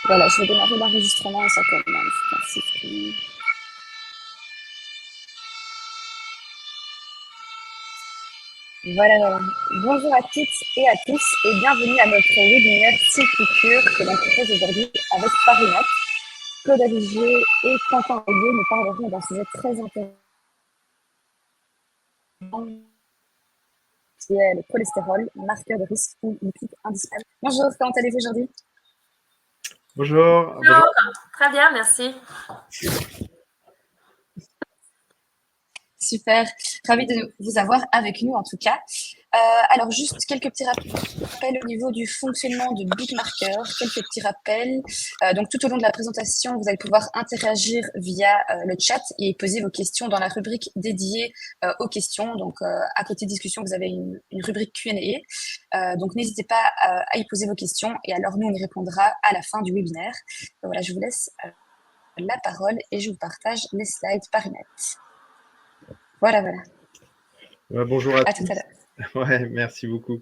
Voilà, je vais démarrer l'enregistrement et ça commence. Merci. Voilà, voilà. Bonjour à toutes et à tous et bienvenue à notre webinaire Synculture que l'on propose aujourd'hui avec Parinat. Claude Aligier et Quentin Ollier nous parleront d'un sujet très intéressant qui est le cholestérol, marqueur de risque ou lipide indispensable. Bonjour, comment allez-vous aujourd'hui? Bonjour. Bonjour. Très bien, merci. Super, ravi de vous avoir avec nous en tout cas. Alors juste quelques petits rappels au niveau du fonctionnement de Bookmarker, quelques petits rappels. Donc tout au long de la présentation, vous allez pouvoir interagir via le chat et poser vos questions dans la rubrique dédiée aux questions. Donc à côté de discussion, vous avez une rubrique Q&A. Donc n'hésitez pas à y poser vos questions et alors nous on y répondra à la fin du webinaire. Donc, voilà, je vous laisse la parole et je vous partage les slides par email. Voilà, voilà. Bonjour à À tous. tout à l'heure. Ouais, merci beaucoup.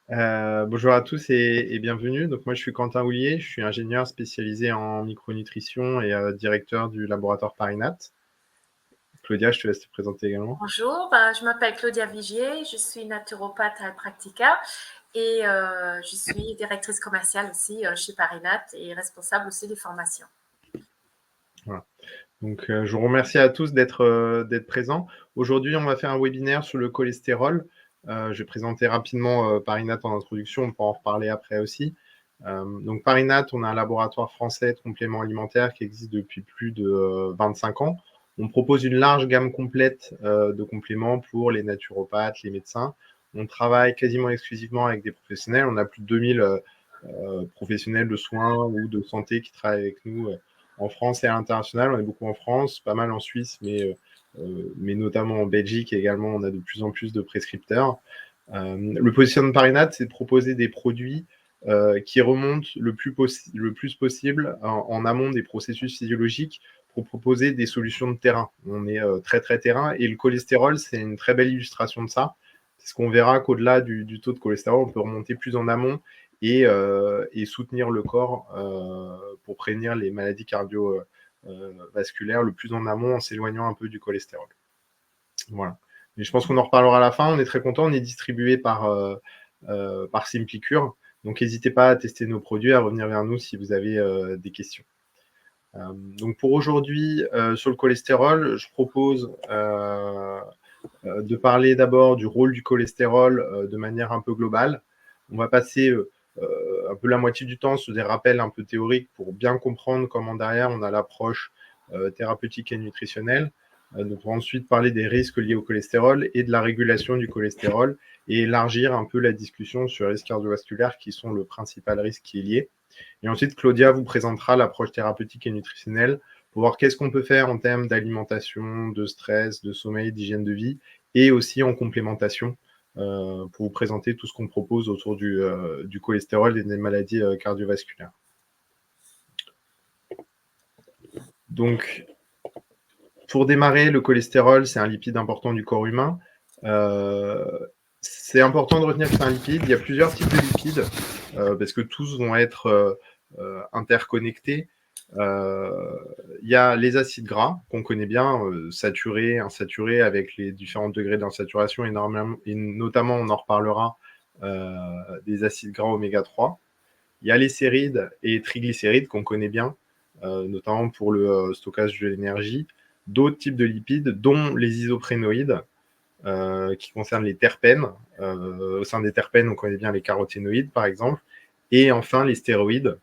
Bonjour à tous et bienvenue. Donc moi, je suis Quentin Houlier, je suis ingénieur spécialisé en micronutrition et directeur du laboratoire Parinat. Claudia, je te laisse te présenter également. Bonjour, je m'appelle Claudia Vigier, je suis naturopathe à Practica et je suis directrice commerciale aussi chez Parinat et responsable aussi des formations. Voilà. Donc je vous remercie à tous d'être présents. Aujourd'hui, on va faire un webinaire sur le cholestérol. Je vais présenter rapidement Parinat en introduction, on pourra en reparler après aussi. Donc Parinat, on a un laboratoire français de compléments alimentaires qui existe depuis plus de 25 ans. On propose une large gamme complète de compléments pour les naturopathes, les médecins. On travaille quasiment exclusivement avec des professionnels. On a plus de 2000 professionnels de soins ou de santé qui travaillent avec nous en France et à l'international. On est beaucoup en France, pas mal en Suisse, mais notamment en Belgique également, on a de plus en plus de prescripteurs. Le positionnement de Parinat, c'est de proposer des produits qui remontent le plus possible en amont des processus physiologiques pour proposer des solutions de terrain. On est très très terrain et le cholestérol, c'est une très belle illustration de ça. C'est ce qu'on verra qu'au-delà du taux de cholestérol, on peut remonter plus en amont et soutenir le corps pour prévenir les maladies cardiovasculaires le plus en amont en s'éloignant un peu du cholestérol. Voilà. Mais je pense qu'on en reparlera à la fin. On est très content. On est distribué par Simplicure. Donc, n'hésitez pas à tester nos produits, à revenir vers nous si vous avez des questions. Donc, pour aujourd'hui, sur le cholestérol, je propose de parler d'abord du rôle du cholestérol de manière un peu globale. On va passer un peu la moitié du temps sur des rappels un peu théoriques pour bien comprendre comment derrière on a l'approche thérapeutique et nutritionnelle. Donc on va ensuite parler des risques liés au cholestérol et de la régulation du cholestérol et élargir un peu la discussion sur les risques cardiovasculaires qui sont le principal risque qui est lié. Et ensuite, Claudia vous présentera l'approche thérapeutique et nutritionnelle pour voir qu'est-ce qu'on peut faire en termes d'alimentation, de stress, de sommeil, d'hygiène de vie et aussi en complémentation pour vous présenter tout ce qu'on propose autour du cholestérol et des maladies cardiovasculaires. Donc, pour démarrer, le cholestérol, c'est un lipide important du corps humain. C'est important de retenir que c'est un lipide. Il y a plusieurs types de lipides parce que tous vont être interconnectés. Il y a les acides gras qu'on connaît bien, saturés, insaturés, avec les différents degrés d'insaturation et notamment, on en reparlera, des acides gras oméga 3. Il y a les sérides et triglycérides qu'on connaît bien, notamment pour le stockage de l'énergie. D'autres types de lipides, dont les isoprénoïdes, qui concernent les terpènes. Au sein des terpènes, on connaît bien les caroténoïdes, par exemple. Et enfin, les stéroïdes,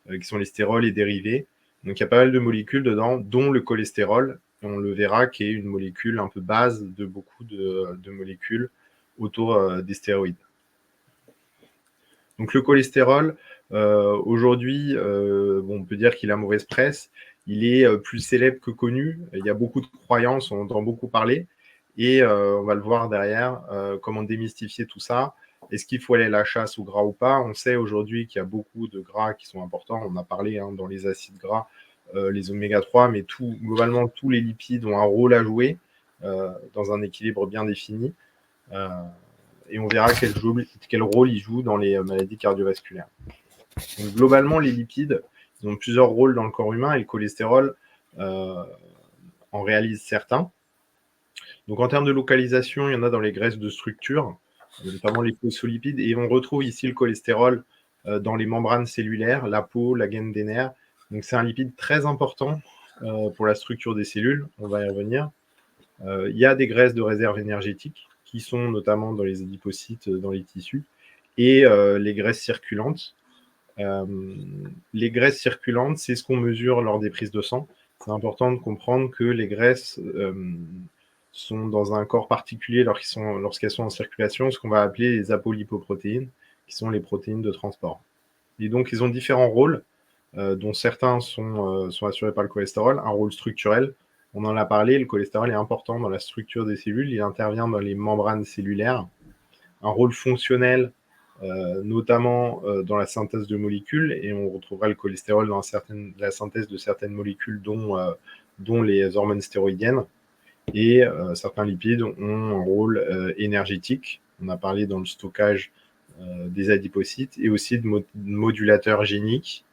qui sont les stérols et dérivés. Donc, il y a pas mal de molécules dedans, dont le cholestérol. Et on le verra, qui est une molécule un peu base de beaucoup de molécules autour des stéroïdes. Donc, le cholestérol, aujourd'hui, on peut dire qu'il a mauvaise presse. Il est plus célèbre que connu. Il y a beaucoup de croyances, on entend beaucoup parler. Et on va le voir derrière, comment démystifier tout ça. Est-ce qu'il faut aller à la chasse au gras ou pas? On sait aujourd'hui qu'il y a beaucoup de gras qui sont importants. On a parlé dans les acides gras, les oméga 3, mais globalement, tous les lipides ont un rôle à jouer dans un équilibre bien défini. Et on verra quel rôle ils jouent dans les maladies cardiovasculaires. Donc, globalement, les lipides, Ils ont plusieurs rôles dans le corps humain et le cholestérol en réalise certains. Donc en termes de localisation, il y en a dans les graisses de structure, notamment les phospholipides, et on retrouve ici le cholestérol dans les membranes cellulaires, la peau, la gaine des nerfs. Donc c'est un lipide très important pour la structure des cellules, on va y revenir. Il y a des graisses de réserve énergétique qui sont notamment dans les adipocytes, dans les tissus, et les graisses circulantes. Les graisses circulantes, c'est ce qu'on mesure lors des prises de sang. C'est important de comprendre que les graisses sont dans un corps particulier lorsqu'elles sont en circulation, ce qu'on va appeler les apolipoprotéines, qui sont les protéines de transport. Et donc, ils ont différents rôles, dont certains sont assurés par le cholestérol. Un rôle structurel, on en a parlé, le cholestérol est important dans la structure des cellules, il intervient dans les membranes cellulaires. Un rôle fonctionnel, notamment dans la synthèse de molécules, et on retrouvera le cholestérol dans la synthèse de certaines molécules, dont les hormones stéroïdiennes. Et certains lipides ont un rôle énergétique. On a parlé dans le stockage des adipocytes et aussi de modulateurs géniques,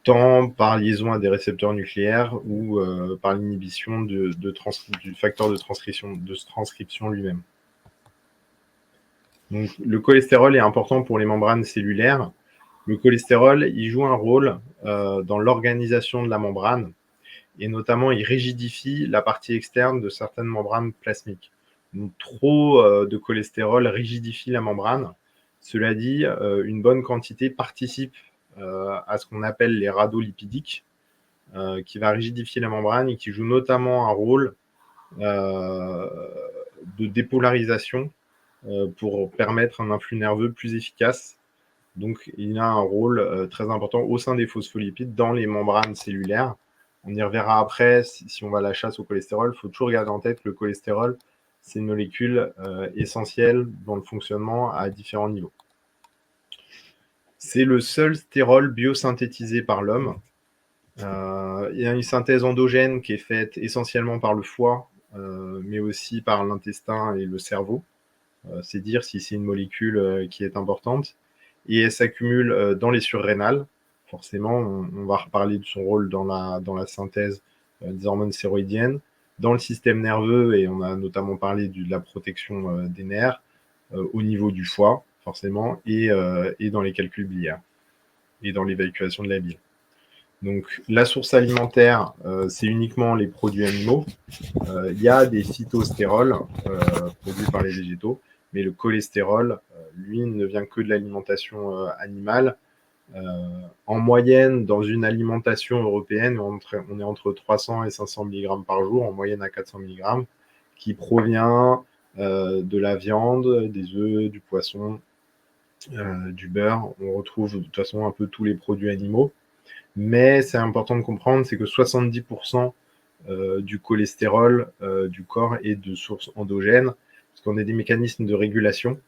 tant par liaison à des récepteurs nucléaires ou par l'inhibition du facteur de transcription lui-même. Donc, le cholestérol est important pour les membranes cellulaires. Le cholestérol, il joue un rôle dans l'organisation de la membrane, et notamment il rigidifie la partie externe de certaines membranes plasmiques. Donc, trop de cholestérol rigidifie la membrane. Cela dit, une bonne quantité participe à ce qu'on appelle les radiolipidiques, qui va rigidifier la membrane et qui joue notamment un rôle de dépolarisation pour permettre un influx nerveux plus efficace. Donc, il a un rôle très important au sein des phospholipides dans les membranes cellulaires. On y reverra après, si on va à la chasse au cholestérol, il faut toujours garder en tête que le cholestérol, c'est une molécule essentielle dans le fonctionnement à différents niveaux. C'est le seul stérol biosynthétisé par l'homme. Il y a une synthèse endogène qui est faite essentiellement par le foie, mais aussi par l'intestin et le cerveau. C'est dire si c'est une molécule qui est importante. Et elle s'accumule dans les surrénales. Forcément, on va reparler de son rôle dans la synthèse des hormones stéroïdiennes, dans le système nerveux, et on a notamment parlé de la protection des nerfs, au niveau du foie, forcément, et dans les calculs biliaires, et dans l'évacuation de la bile. Donc, la source alimentaire, c'est uniquement les produits animaux. Il y a des phytostérols produits par les végétaux, mais le cholestérol, lui, ne vient que de l'alimentation animale. En moyenne, dans une alimentation européenne, on est entre 300 et 500 mg par jour, en moyenne à 400 mg, qui provient de la viande, des œufs, du poisson, du beurre. On retrouve de toute façon un peu tous les produits animaux. Mais c'est important de comprendre, c'est que 70% du cholestérol du corps est de source endogène, parce qu'on a des mécanismes de régulation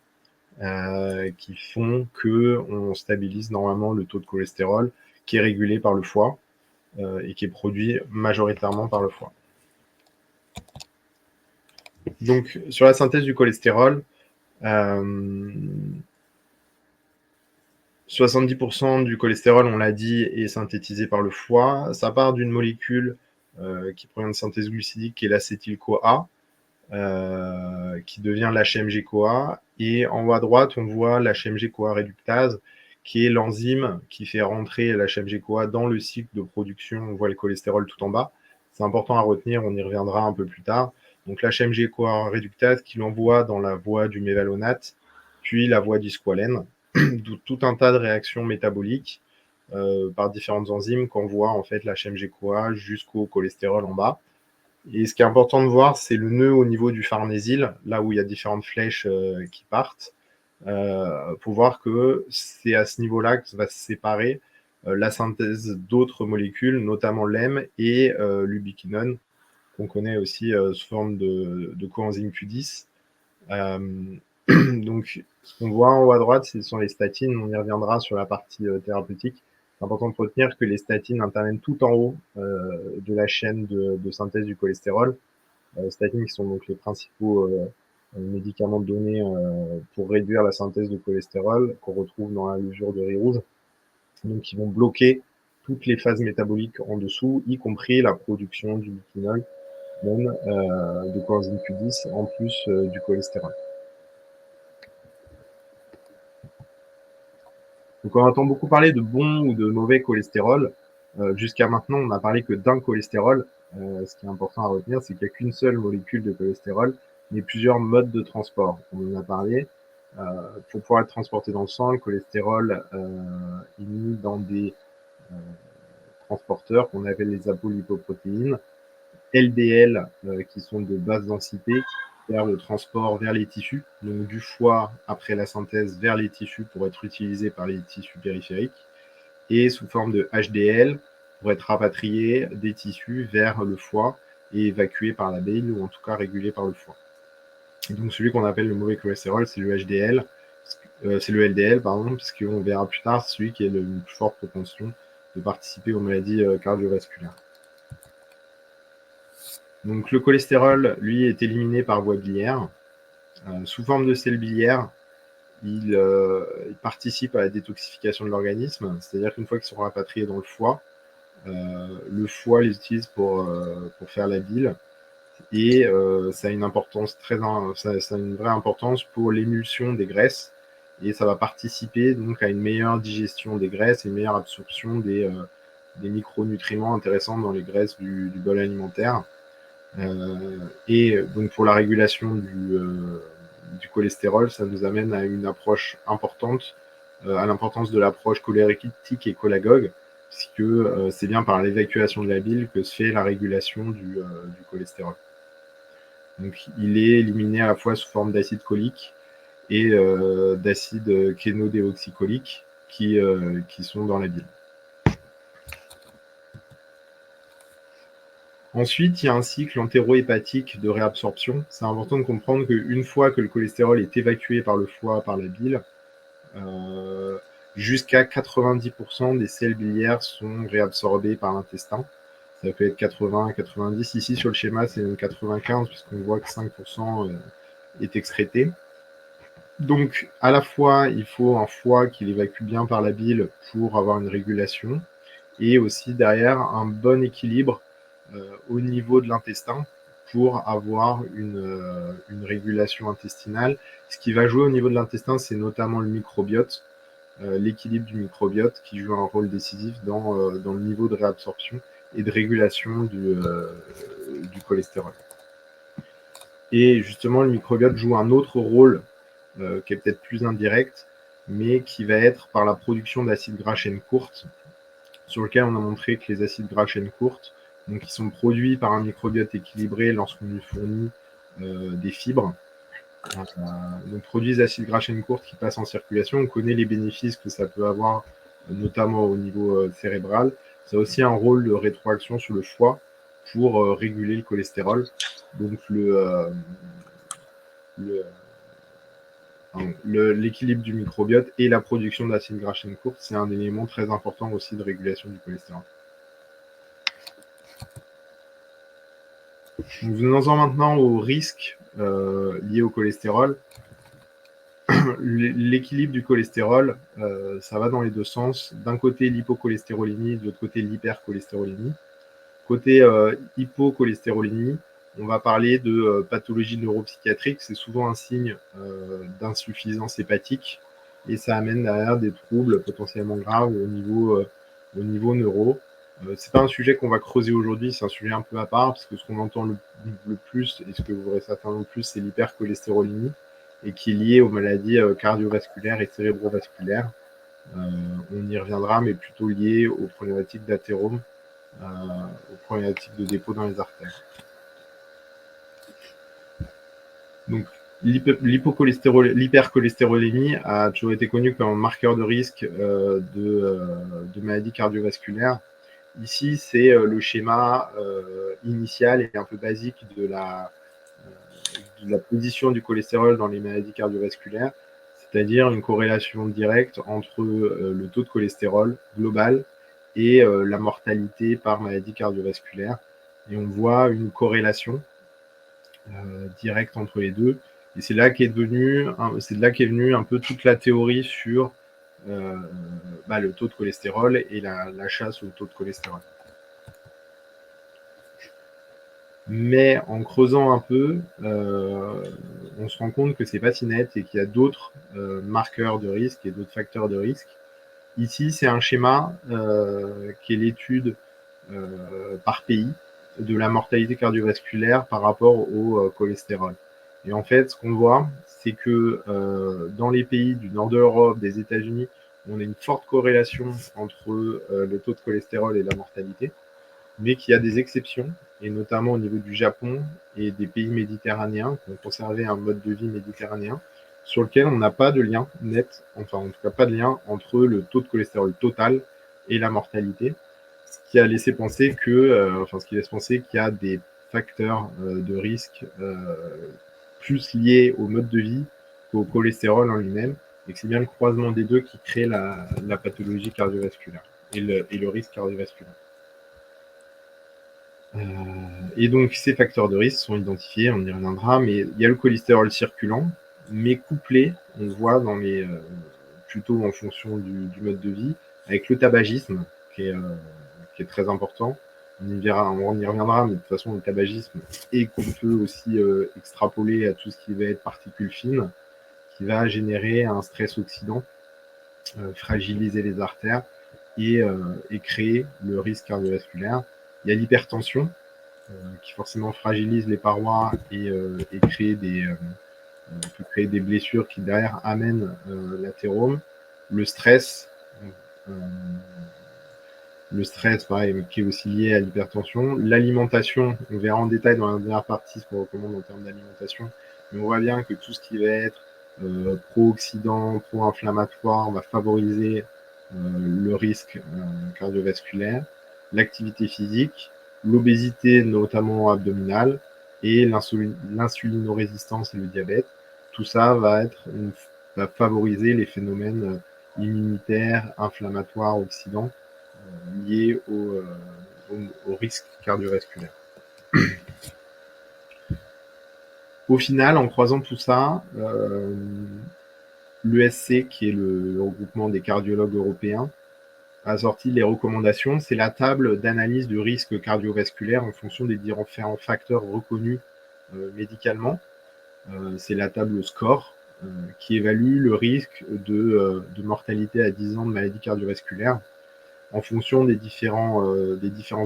qui font qu'on stabilise normalement le taux de cholestérol, qui est régulé par le foie et qui est produit majoritairement par le foie. Donc, sur la synthèse du cholestérol, 70% du cholestérol, on l'a dit, est synthétisé par le foie. Ça part d'une molécule qui provient de synthèse glucidique, qui est l'acétyl-CoA, qui devient l'HMG-CoA. Et en haut à droite, on voit l'HMG-CoA réductase, qui est l'enzyme qui fait rentrer l'HMG-CoA dans le cycle de production. On voit le cholestérol tout en bas. C'est important à retenir, on y reviendra un peu plus tard. Donc l'HMG-CoA réductase qui l'envoie dans la voie du mévalonate, puis la voie du squalène, d'où tout un tas de réactions métaboliques par différentes enzymes qu'on voit en fait l'HMG-CoA jusqu'au cholestérol en bas. Et ce qui est important de voir, c'est le nœud au niveau du farnésyl, là où il y a différentes flèches qui partent, pour voir que c'est à ce niveau-là que va se séparer la synthèse d'autres molécules, notamment l'hème et l'ubiquinone, qu'on connaît aussi sous forme de coenzyme Q10. Donc, ce qu'on voit en haut à droite, ce sont les statines. On y reviendra sur la partie thérapeutique. C'est important de retenir que les statines interviennent tout en haut de la chaîne de synthèse du cholestérol. Statines qui sont donc les principaux médicaments donnés pour réduire la synthèse de cholestérol qu'on retrouve dans la levure de riz rouge. Donc, ils vont bloquer toutes les phases métaboliques en dessous, y compris la production du butinol, de coenzyme Q10, en plus du cholestérol. Donc, on entend beaucoup parler de bon ou de mauvais cholestérol. Jusqu'à maintenant, on n'a parlé que d'un cholestérol. Ce qui est important à retenir, c'est qu'il n'y a qu'une seule molécule de cholestérol, mais plusieurs modes de transport. On en a parlé. Pour pouvoir être transporté dans le sang, le cholestérol est mis dans des transporteurs qu'on appelle les apolipoprotéines, LDL, qui sont de basse densité, vers le transport vers les tissus, donc du foie après la synthèse vers les tissus pour être utilisé par les tissus périphériques, et sous forme de HDL pour être rapatrié des tissus vers le foie et évacué par la bile, ou en tout cas régulé par le foie. Et donc celui qu'on appelle le mauvais cholestérol, c'est le HDL, c'est le LDL, pardon, puisqu'on verra plus tard, celui qui a une plus forte propension de participer aux maladies cardiovasculaires. Donc le cholestérol, lui, est éliminé par voie biliaire. Sous forme de sels biliaires, il participe à la détoxification de l'organisme, c'est-à-dire qu'une fois qu'ils sont rapatriés dans le foie les utilise pour faire la bile, et ça a une importance ça a une vraie importance pour l'émulsion des graisses, et ça va participer donc à une meilleure digestion des graisses et une meilleure absorption des micronutriments intéressants dans les graisses du bol alimentaire. Et donc pour la régulation du cholestérol, ça nous amène à une approche importante, à l'importance de l'approche cholérétique et cholagogue, puisque c'est bien par l'évacuation de la bile que se fait la régulation du cholestérol. Donc il est éliminé à la fois sous forme d'acide cholique et d'acide kénodéoxycholique qui sont dans la bile. Ensuite, il y a un cycle entérohépatique de réabsorption. C'est important de comprendre qu'une fois que le cholestérol est évacué par le foie, par la bile, jusqu'à 90% des sels biliaires sont réabsorbés par l'intestin. Ça peut être 80, 90. Ici, sur le schéma, c'est même 95, puisqu'on voit que 5% est excrété. Donc, à la fois, il faut un foie qui l'évacue bien par la bile pour avoir une régulation, et aussi derrière un bon équilibre au niveau de l'intestin pour avoir une régulation intestinale. Ce qui va jouer au niveau de l'intestin, c'est notamment le microbiote, l'équilibre du microbiote qui joue un rôle décisif dans le niveau de réabsorption et de régulation du cholestérol. Et justement, le microbiote joue un autre rôle qui est peut-être plus indirect, mais qui va être par la production d'acides gras chaîne courte, sur lequel on a montré que les acides gras chaîne courte, donc ils sont produits par un microbiote équilibré lorsqu'on lui fournit des fibres. Donc produisent des acides gras chaîne courte qui passent en circulation. On connaît les bénéfices que ça peut avoir, notamment au niveau cérébral. Ça a aussi un rôle de rétroaction sur le foie pour réguler le cholestérol. Donc l'équilibre du microbiote et la production d'acides gras chaîne courte, c'est un élément très important aussi de régulation du cholestérol. Donc, venons-en maintenant aux risques liés au cholestérol. L'équilibre du cholestérol, ça va dans les deux sens. D'un côté, l'hypocholestérolémie, de l'autre côté, l'hypercholestérolémie. Côté hypocholestérolémie, on va parler de pathologie neuropsychiatrique. C'est souvent un signe d'insuffisance hépatique et ça amène derrière des troubles potentiellement graves au niveau neuro. C'est pas un sujet qu'on va creuser aujourd'hui, c'est un sujet un peu à part, parce que ce qu'on entend le plus, et ce que vous aurez certainement le plus, c'est l'hypercholestérolémie, et qui est liée aux maladies cardiovasculaires et cérébrovasculaires. On y reviendra, mais plutôt lié aux problématiques d'athérome, aux problématiques de dépôt dans les artères. Donc, l'hypercholestérolémie a toujours été connue comme un marqueur de risque de maladies cardiovasculaires. Ici, c'est le schéma initial et un peu basique de la position du cholestérol dans les maladies cardiovasculaires, c'est-à-dire une corrélation directe entre le taux de cholestérol global et la mortalité par maladie cardiovasculaire. Et on voit une corrélation directe entre les deux. Et c'est là qu'est venue un peu toute la théorie sur le taux de cholestérol et la chasse au taux de cholestérol. Mais en creusant un peu, on se rend compte que c'est pas si net et qu'il y a d'autres marqueurs de risque et d'autres facteurs de risque. Ici, c'est un schéma qui est l'étude par pays de la mortalité cardiovasculaire par rapport au cholestérol. Et en fait, ce qu'on voit, c'est que dans les pays du nord de l'Europe, des États-Unis, on a une forte corrélation entre le taux de cholestérol et la mortalité, mais qu'il y a des exceptions, et notamment au niveau du Japon et des pays méditerranéens qui ont conservé un mode de vie méditerranéen, sur lequel on n'a pas de lien net, enfin en tout cas pas de lien entre le taux de cholestérol total et la mortalité, ce qui a laissé penser que, ce qui laisse penser qu'il y a des facteurs de risque plus liés au mode de vie qu'au cholestérol en lui-même, et que c'est bien le croisement des deux qui crée la pathologie cardiovasculaire et le risque cardiovasculaire. Et donc, ces facteurs de risque sont identifiés, on y reviendra, mais il y a le cholestérol circulant, mais couplé, on voit plutôt en fonction du mode de vie, avec le tabagisme, qui est très important. On y reviendra, mais de toute façon, le tabagisme, et qu'on peut aussi extrapoler à tout ce qui va être particules fines, qui va générer un stress oxydant, fragiliser les artères et créer le risque cardiovasculaire. Il y a l'hypertension, qui forcément fragilise les parois et peut créer des blessures qui derrière amènent l'athérome. Le stress, pareil, qui est aussi lié à l'hypertension. L'alimentation, on verra en détail dans la dernière partie ce qu'on recommande en termes d'alimentation, mais on voit bien que tout ce qui va être pro-oxydant, pro-inflammatoire va favoriser le risque cardiovasculaire. L'activité physique, l'obésité notamment abdominale et l'insulinorésistance et le diabète, tout ça va favoriser les phénomènes immunitaires, inflammatoires, oxydants liés au risque cardiovasculaire. Au final, en croisant tout ça, l'ESC, qui est le regroupement des cardiologues européens, a sorti les recommandations. C'est la table d'analyse du risque cardiovasculaire en fonction des différents facteurs reconnus médicalement. C'est la table SCORE qui évalue le risque de mortalité à 10 ans de maladie cardiovasculaire en fonction des différents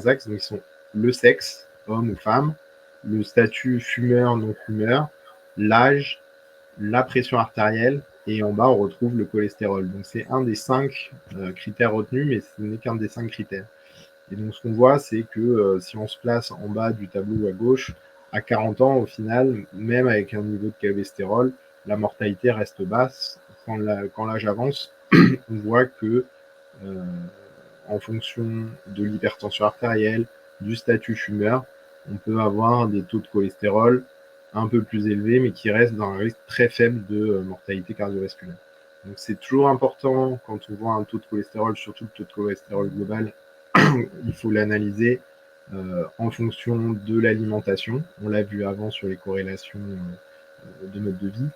axes. Donc, ils sont le sexe, homme ou femme, le statut fumeur, non-fumeur, l'âge, la pression artérielle, et en bas, on retrouve le cholestérol. Donc, c'est un des 5 critères retenus, mais ce n'est qu'un des 5 critères. Et donc, ce qu'on voit, c'est que si on se place en bas du tableau à gauche, à 40 ans, au final, même avec un niveau de cholestérol, la mortalité reste basse. Quand l'âge avance, on voit que en fonction de l'hypertension artérielle, du statut fumeur, on peut avoir des taux de cholestérol un peu plus élevés, mais qui restent dans un risque très faible de mortalité cardiovasculaire. Donc c'est toujours important, quand on voit un taux de cholestérol, surtout le taux de cholestérol global, il faut l'analyser en fonction de l'alimentation. On l'a vu avant sur les corrélations de mode de vie.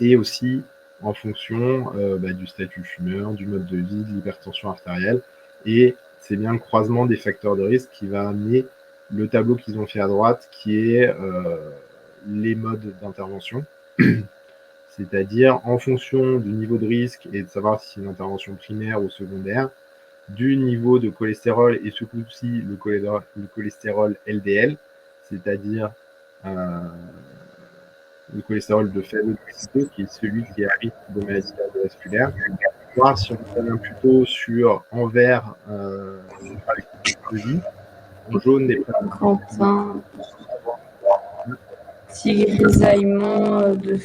Et aussi en fonction du statut fumeur, du mode de vie, de l'hypertension artérielle. Et c'est bien le croisement des facteurs de risque qui va amener le tableau qu'ils ont fait à droite, qui est les modes d'intervention. C'est-à-dire en fonction du niveau de risque et de savoir si c'est une intervention primaire ou secondaire, du niveau de cholestérol et ce coup-ci le cholestérol LDL, c'est-à-dire le cholestérol de faible densité, qui est celui qui est à risque de maladie cardiovasculaire. Voir si on revient plutôt sur en vert de vie, en jaune des Quentin, petit grisaillement de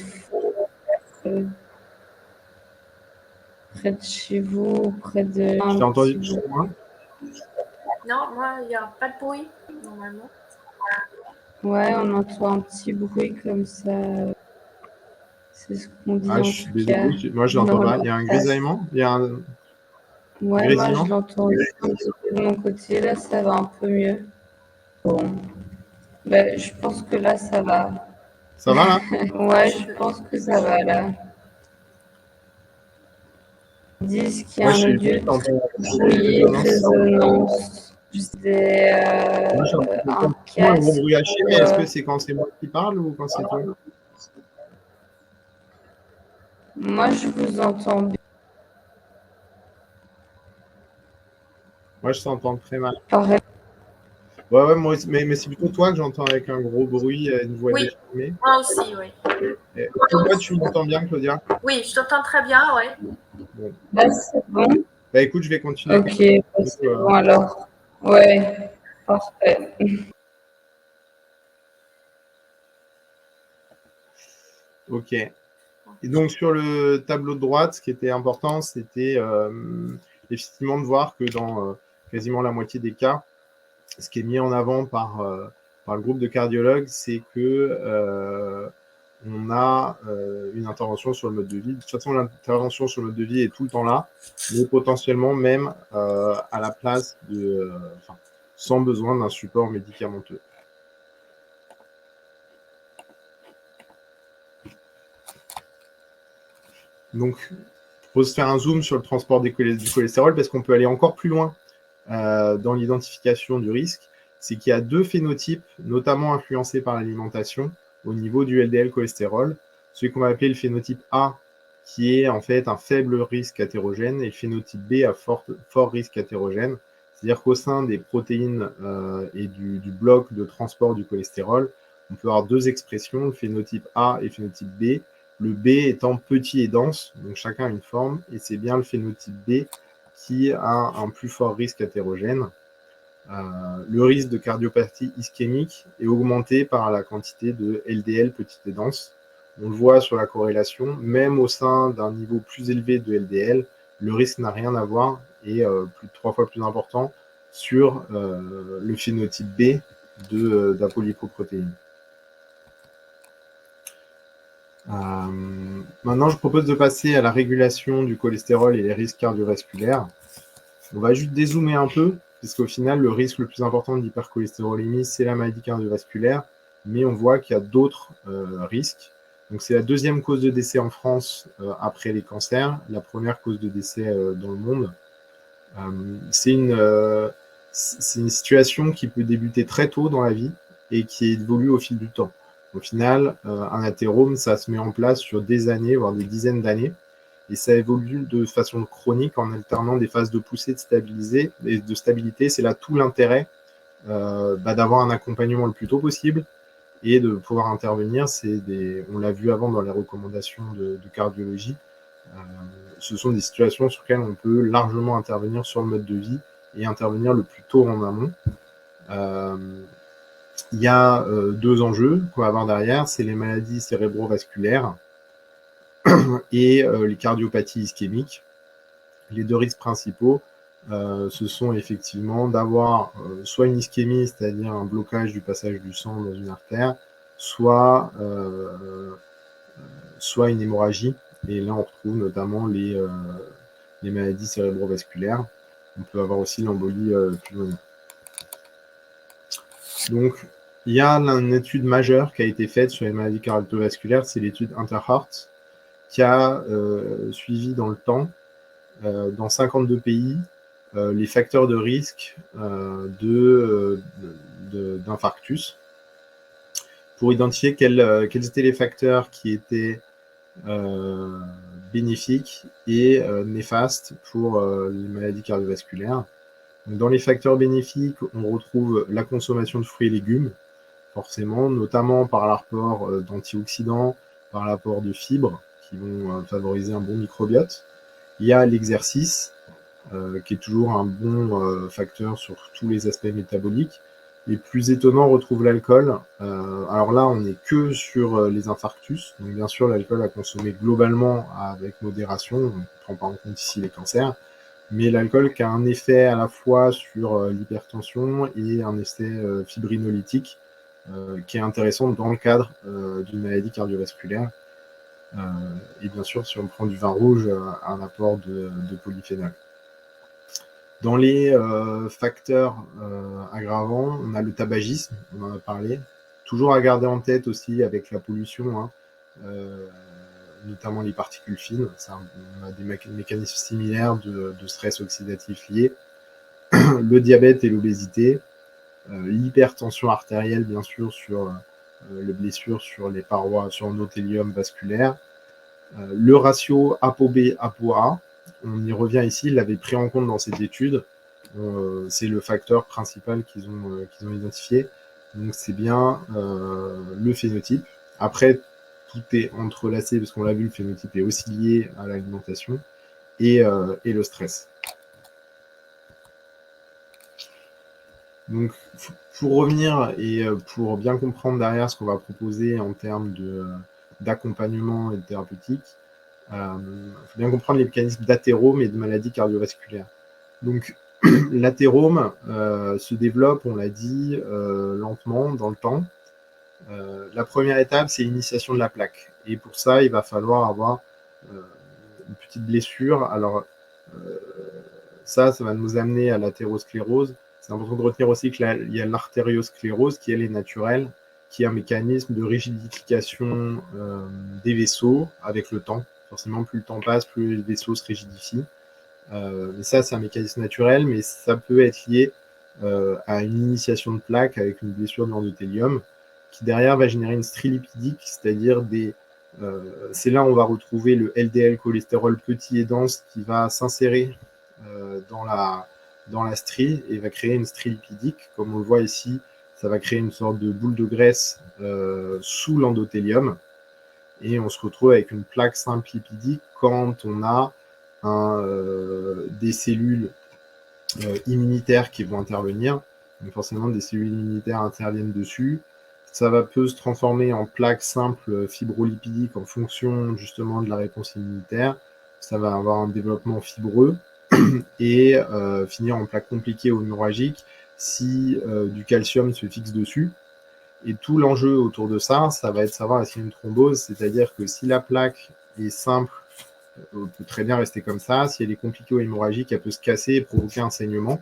près de chez vous, près de... Tu t'as entendu tout moi? Non, moi, il n'y a pas de bruit, normalement. Ouais, on entend un petit bruit comme ça. C'est ce qu'on dit Ah, en je suis tout désolé, cas. moi je l'entends pas. Il y a un grisaillement? Il y a un Ouais, moi grésillement? je l'entends aussi un petit peu de mon côté. Là, ça va un peu mieux. Bon. Ben, je pense que là, ça va. Ça va là? Ouais, je pense que ça va là. disent qu'il y a Moi, je un suis nodule en bruit, résonance. C'est Moi, je suis un un gros casque. bruit haché, mais est-ce que c'est quand c'est moi qui parle ou quand c'est toi? Moi, je vous entends bien. Moi, je t'entends très mal. Pareil. Ouais, moi aussi, mais c'est plutôt toi que j'entends avec un gros bruit, une voix Oui, déformée. moi aussi, oui. Est-ce que toi, tu m'entends bien, Claudia? Oui, je t'entends très bien, oui. Bon. Là, c'est bon. Bah écoute, je vais continuer. Ok, c'est bon alors. Ouais, parfait. Ok. Et donc, sur le tableau de droite, ce qui était important, c'était effectivement de voir que dans quasiment la moitié des cas, ce qui est mis en avant par le groupe de cardiologues, c'est que on a une intervention sur le mode de vie. De toute façon, l'intervention sur le mode de vie est tout le temps là, mais potentiellement même à la place sans besoin d'un support médicamenteux. Donc, je propose de faire un zoom sur le transport du cholestérol parce qu'on peut aller encore plus loin dans l'identification du risque. C'est qu'il y a deux phénotypes, notamment influencés par l'alimentation, au niveau du LDL cholestérol. Celui qu'on va appeler le phénotype A, qui est en fait un faible risque athérogène, et le phénotype B à fort risque athérogène. C'est-à-dire qu'au sein des protéines et du bloc de transport du cholestérol, on peut avoir deux expressions, le phénotype A et le phénotype B. Le B étant petit et dense, donc chacun a une forme, et c'est bien le phénotype B qui a un plus fort risque athérogène. Le risque de cardiopathie ischémique est augmenté par la quantité de LDL petit et dense. On le voit sur la corrélation, même au sein d'un niveau plus élevé de LDL, le risque n'a rien à voir et plus de 3 fois plus important sur le phénotype B d'apolipoprotéine. Maintenant, je propose de passer à la régulation du cholestérol et les risques cardiovasculaires. On va juste dézoomer un peu, puisqu'au final, le risque le plus important d'hypercholestérolémie, c'est la maladie cardiovasculaire, mais on voit qu'il y a d'autres risques. Donc, c'est la deuxième cause de décès en France après les cancers, la première cause de décès dans le monde. C'est une situation qui peut débuter très tôt dans la vie et qui évolue au fil du temps. Au final, un athérome, ça se met en place sur des années, voire des dizaines d'années, et ça évolue de façon chronique en alternant des phases de poussée de stabilité. C'est là tout l'intérêt d'avoir un accompagnement le plus tôt possible et de pouvoir intervenir. On l'a vu avant dans les recommandations de cardiologie, ce sont des situations sur lesquelles on peut largement intervenir sur le mode de vie et intervenir le plus tôt en amont. Il y a deux enjeux qu'on va avoir derrière, c'est les maladies cérébrovasculaires et les cardiopathies ischémiques. Les deux risques principaux, ce sont effectivement d'avoir soit une ischémie, c'est-à-dire un blocage du passage du sang dans une artère, soit une hémorragie. Et là, on retrouve notamment les maladies cérébrovasculaires. On peut avoir aussi l'embolie pulmonaire. Donc, il y a une étude majeure qui a été faite sur les maladies cardiovasculaires, c'est l'étude Interheart, qui a suivi dans le temps, dans 52 pays, les facteurs de risque d'infarctus, pour identifier quels étaient les facteurs qui étaient bénéfiques et néfastes pour les maladies cardiovasculaires. Donc, dans les facteurs bénéfiques, on retrouve la consommation de fruits et légumes, forcément, notamment par l'apport d'antioxydants, par l'apport de fibres qui vont favoriser un bon microbiote. Il y a l'exercice, qui est toujours un bon facteur sur tous les aspects métaboliques. Les plus étonnants, on retrouve l'alcool. Alors là, on n'est que sur les infarctus. Donc bien sûr, l'alcool à consommer globalement avec modération. On ne prend pas en compte ici les cancers. Mais l'alcool qui a un effet à la fois sur l'hypertension et un effet fibrinolytique qui est intéressant dans le cadre d'une maladie cardiovasculaire. Et bien sûr, si on prend du vin rouge, un apport de polyphénol. Dans les facteurs aggravants, on a le tabagisme, on en a parlé. Toujours à garder en tête aussi avec la pollution. notamment les particules fines. On a des mécanismes similaires de stress oxydatif liés. Le diabète et l'obésité, l'hypertension artérielle, bien sûr, sur les blessures sur les parois, sur l'endothélium vasculaire, le ratio ApoB, ApoA, on y revient ici, il l'avait pris en compte dans cette étude, c'est le facteur principal qu'ils ont identifié, donc c'est bien le phénotype. Après, tout est entrelacé, parce qu'on l'a vu, le phénotype est aussi lié à l'alimentation et le stress. Donc, pour revenir et pour bien comprendre derrière ce qu'on va proposer en termes d'accompagnement et de thérapeutique, il faut bien comprendre les mécanismes d'athérome et de maladies cardiovasculaires. Donc, l'athérome se développe, on l'a dit, lentement dans le temps. La première étape, c'est l'initiation de la plaque. Et pour ça, il va falloir avoir une petite blessure. Alors, ça va nous amener à l'athérosclérose. C'est important de retenir aussi qu'il y a l'artériosclérose qui, elle, est naturelle, qui est un mécanisme de rigidification des vaisseaux avec le temps. Forcément, plus le temps passe, plus les vaisseaux se rigidifient. Mais ça, c'est un mécanisme naturel, mais ça peut être lié à une initiation de plaque avec une blessure de l'endothélium, qui derrière va générer une strie lipidique, c'est-à-dire c'est là où on va retrouver le LDL cholestérol petit et dense qui va s'insérer dans la strie et va créer une strie lipidique. Comme on le voit ici, ça va créer une sorte de boule de graisse sous l'endothélium et on se retrouve avec une plaque simple lipidique quand on a des cellules immunitaires qui vont intervenir. Donc forcément, des cellules immunitaires interviennent dessus. Ça peut se transformer en plaque simple fibrolipidique en fonction justement de la réponse immunitaire. Ça va avoir un développement fibreux et finir en plaque compliquée ou hémorragique si du calcium se fixe dessus. Et tout l'enjeu autour de ça, ça va être de savoir s'il y a une thrombose, c'est-à-dire que si la plaque est simple, elle peut très bien rester comme ça. Si elle est compliquée ou hémorragique, elle peut se casser et provoquer un saignement.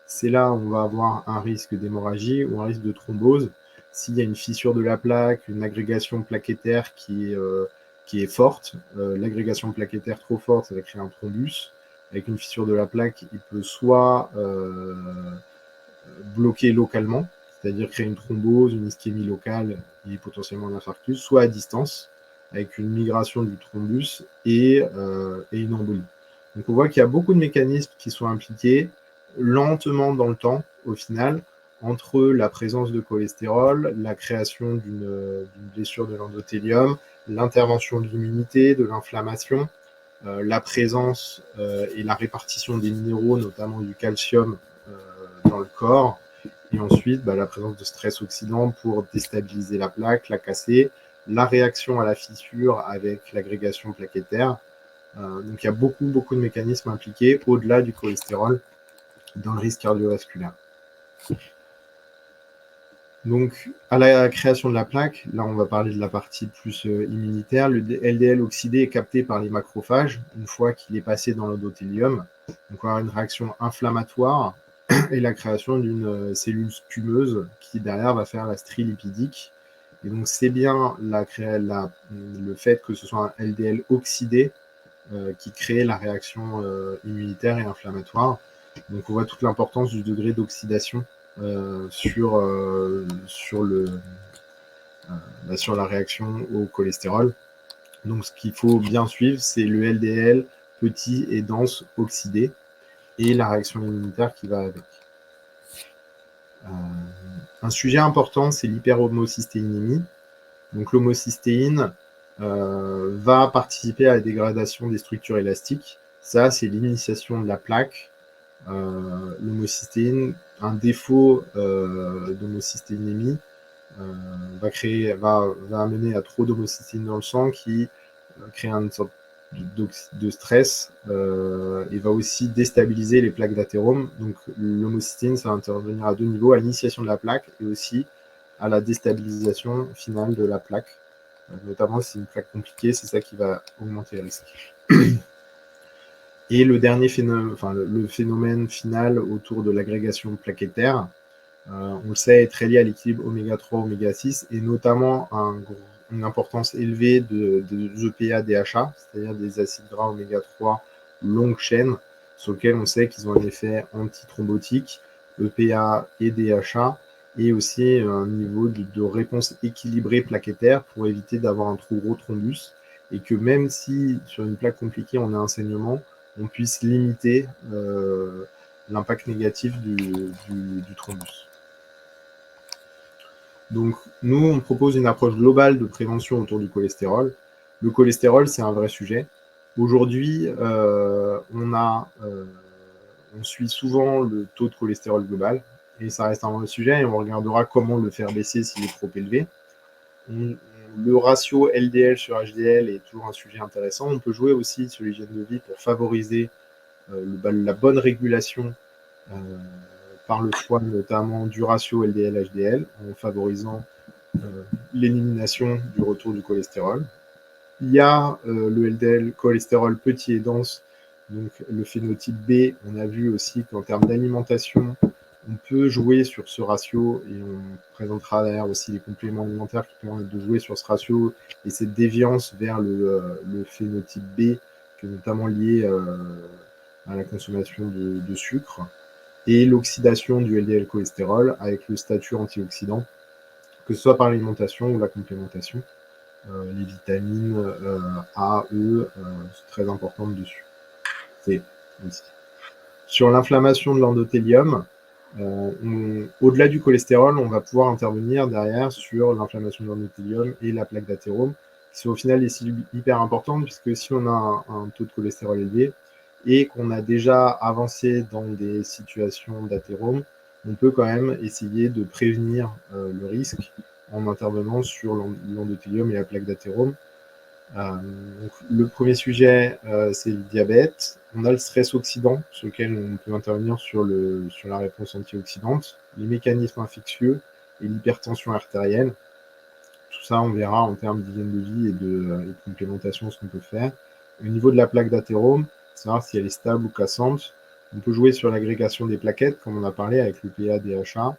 C'est là où on va avoir un risque d'hémorragie ou un risque de thrombose. S'il y a une fissure de la plaque, une agrégation plaquettaire qui est forte, l'agrégation plaquettaire trop forte, ça va créer un thrombus. Avec une fissure de la plaque, il peut soit bloquer localement, c'est-à-dire créer une thrombose, une ischémie locale et potentiellement un infarctus, soit à distance, avec une migration du thrombus et une embolie. Donc on voit qu'il y a beaucoup de mécanismes qui sont impliqués lentement dans le temps, au final, entre la présence de cholestérol, la création d'une blessure de l'endothélium, l'intervention de l'immunité, de l'inflammation, la présence et la répartition des minéraux, notamment du calcium dans le corps, et ensuite la présence de stress oxydant pour déstabiliser la plaque, la casser, la réaction à la fissure avec l'agrégation plaquettaire. Donc il y a beaucoup de mécanismes impliqués au-delà du cholestérol dans le risque cardiovasculaire. Donc, à la création de la plaque, là on va parler de la partie plus immunitaire, le LDL oxydé est capté par les macrophages une fois qu'il est passé dans l'endothélium. Donc on va avoir une réaction inflammatoire et la création d'une cellule spumeuse qui derrière va faire la strie lipidique. Et donc c'est bien le fait que ce soit un LDL oxydé qui crée la réaction immunitaire et inflammatoire. Donc on voit toute l'importance du degré d'oxydation sur la réaction au cholestérol. Donc ce qu'il faut bien suivre, c'est le LDL petit et dense oxydé et la réaction immunitaire qui va avec. Un sujet important, c'est l'hyperhomocystéinémie. Donc l'homocystéine va participer à la dégradation des structures élastiques. Ça, c'est l'initiation de la plaque. L'homocystéine, un défaut d'homocystéinémie va amener à trop d'homocystéine dans le sang qui crée une sorte de stress et va aussi déstabiliser les plaques d'athérome. Donc l'homocystéine, ça va intervenir à deux niveaux, à l'initiation de la plaque et aussi à la déstabilisation finale de la plaque. Notamment si c'est une plaque compliquée, c'est ça qui va augmenter le risque. Et le dernier le phénomène final autour de l'agrégation plaquettaire, on le sait, est très lié à l'équilibre oméga 3, oméga 6, et notamment une importance élevée de EPA, DHA, c'est-à-dire des acides gras oméga 3 longue chaîne, sur lesquels on sait qu'ils ont un effet antithrombotique, EPA et DHA, et aussi un niveau de réponse équilibrée plaquettaire pour éviter d'avoir un trop gros thrombus, et que même si sur une plaque compliquée on a un saignement, on puisse limiter l'impact négatif du thrombus. Donc nous, on propose une approche globale de prévention autour du cholestérol. Le cholestérol, c'est un vrai sujet. Aujourd'hui, on suit souvent le taux de cholestérol global, et ça reste un vrai sujet, et on regardera comment le faire baisser s'il est trop élevé. Le ratio LDL sur HDL est toujours un sujet intéressant. On peut jouer aussi sur l'hygiène de vie pour favoriser la bonne régulation par le choix notamment du ratio LDL-HDL, en favorisant l'élimination du retour du cholestérol. Il y a le LDL cholestérol petit et dense, donc le phénotype B. On a vu aussi qu'en termes d'alimentation, on peut jouer sur ce ratio, et on présentera d'ailleurs aussi les compléments alimentaires qui permettent de jouer sur ce ratio et cette déviance vers le phénotype B, qui est notamment lié à la consommation de sucre, et l'oxydation du LDL cholestérol avec le statut antioxydant, que ce soit par l'alimentation ou la complémentation. Les vitamines A, E, c'est très important dessus. C aussi. Sur l'inflammation de l'endothélium, au-delà du cholestérol, on va pouvoir intervenir derrière sur l'inflammation de l'endothélium et la plaque d'athérome, qui sont au final des cellules hyper importantes, puisque si on a un taux de cholestérol élevé et qu'on a déjà avancé dans des situations d'athérome, on peut quand même essayer de prévenir le risque en intervenant sur l'endothélium et la plaque d'athérome. Donc, le premier sujet, c'est le diabète. On a le stress oxydant, sur lequel on peut intervenir sur la réponse antioxydante, les mécanismes infectieux et l'hypertension artérielle. Tout ça, on verra en termes d'hygiène de vie et de complémentation ce qu'on peut faire. Au niveau de la plaque d'athérome, savoir si elle est stable ou cassante. On peut jouer sur l'agrégation des plaquettes, comme on a parlé avec le PA, DHA.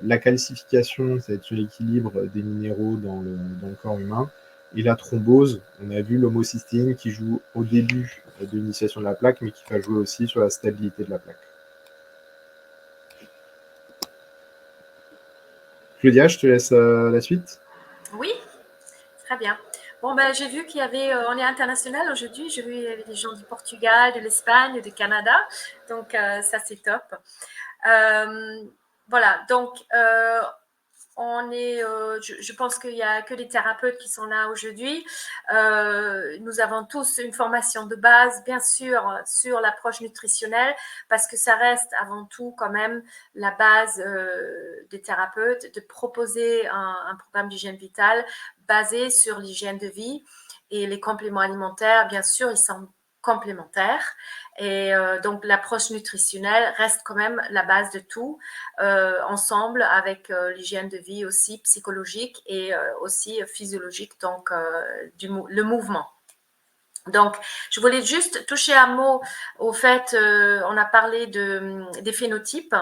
La calcification, ça va être sur l'équilibre des minéraux dans le corps humain. Et la thrombose, on a vu l'homocystéine qui joue au début de l'initiation de la plaque, mais qui va jouer aussi sur la stabilité de la plaque. Claudia, je te laisse la suite. Oui, très bien. Bon, ben, j'ai vu qu'il y avait, on est international aujourd'hui, j'ai vu qu'il y avait des gens du Portugal, de l'Espagne, du Canada, donc ça c'est top. Voilà, donc je pense qu'il n'y a que les thérapeutes qui sont là aujourd'hui. Nous avons tous une formation de base, bien sûr, sur l'approche nutritionnelle, parce que ça reste avant tout quand même la base des thérapeutes, de proposer un programme d'hygiène vitale basé sur l'hygiène de vie. Et les compléments alimentaires, bien sûr, ils sont complémentaires. Et donc, l'approche nutritionnelle reste quand même la base de tout, ensemble avec l'hygiène de vie aussi psychologique et aussi physiologique, donc le mouvement. Donc, je voulais juste toucher un mot au fait, on a parlé des phénotypes,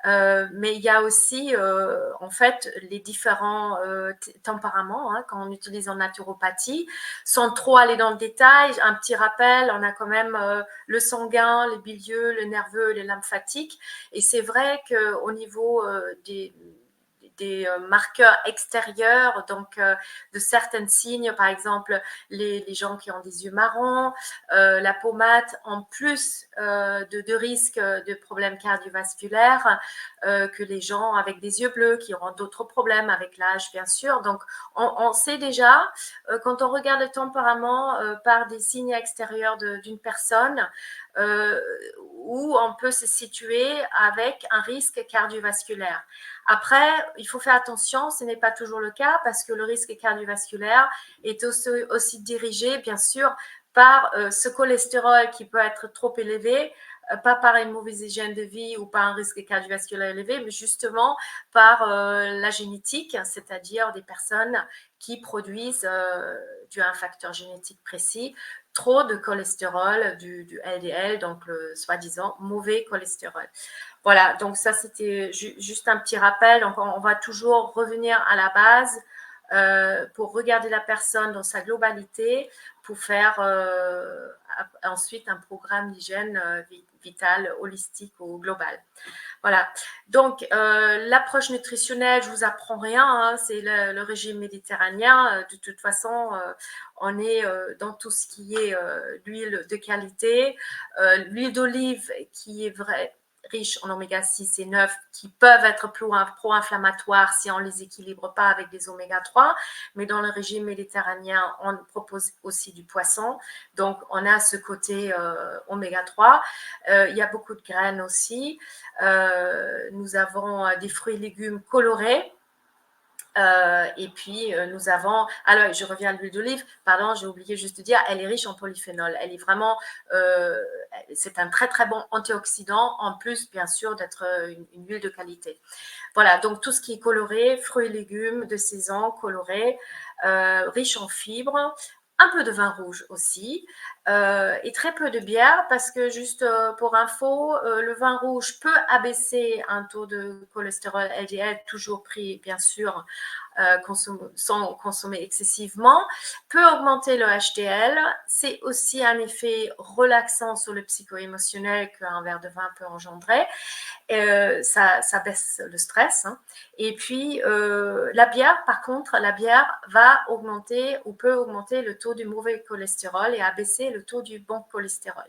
mais il y a aussi, en fait, les différents tempéraments quand on utilise en naturopathie. Sans trop aller dans le détail, un petit rappel, on a quand même le sanguin, le bilieux, le nerveux, le lymphatique. Et c'est vrai qu'au niveau des marqueurs extérieurs, donc de certains signes, par exemple les gens qui ont des yeux marrons, la peau mate, en plus de risques de problèmes cardiovasculaires que les gens avec des yeux bleus qui auront d'autres problèmes avec l'âge, bien sûr. Donc, on sait déjà, quand on regarde le tempérament par des signes extérieurs d'une personne, où on peut se situer avec un risque cardiovasculaire. Après, il faut faire attention, ce n'est pas toujours le cas parce que le risque cardiovasculaire est aussi dirigé, bien sûr, par ce cholestérol qui peut être trop élevé, pas par une mauvaise hygiène de vie ou par un risque cardiovasculaire élevé, mais justement par la génétique, c'est-à-dire des personnes qui produisent un facteur génétique précis, trop de cholestérol, du LDL, donc le soi-disant mauvais cholestérol. Voilà, donc ça c'était juste un petit rappel. Donc on va toujours revenir à la base pour regarder la personne dans sa globalité, pour faire ensuite un programme d'hygiène vitale, holistique ou global. Voilà. Donc, l'approche nutritionnelle, je vous apprends rien, hein, c'est le régime méditerranéen. De toute façon, on est dans tout ce qui est l'huile de qualité, l'huile d'olive qui est riche en oméga 6 et 9 qui peuvent être pro-inflammatoires si on ne les équilibre pas avec des oméga 3. Mais dans le régime méditerranéen, on propose aussi du poisson. Donc, on a ce côté oméga 3. Il y a beaucoup de graines aussi. Nous avons des fruits et légumes colorés. Et puis, nous avons... Alors, je reviens à l'huile d'olive. Pardon, j'ai oublié juste de dire, elle est riche en polyphénol. Elle est vraiment... c'est un très, très bon antioxydant, en plus, bien sûr, d'être une huile de qualité. Voilà, donc tout ce qui est coloré, fruits et légumes de saison, colorés, riche en fibres, un peu de vin rouge aussi, et très peu de bière, parce que juste pour info, le vin rouge peut abaisser un taux de cholestérol LDL, toujours pris bien sûr sans consommer excessivement, peut augmenter le HDL. C'est aussi un effet relaxant sur le psycho-émotionnel qu'un verre de vin peut engendrer. Ça baisse le stress. Hein. Et puis, la bière, par contre, la bière va augmenter ou peut augmenter le taux du mauvais cholestérol et abaisser le taux du bon cholestérol.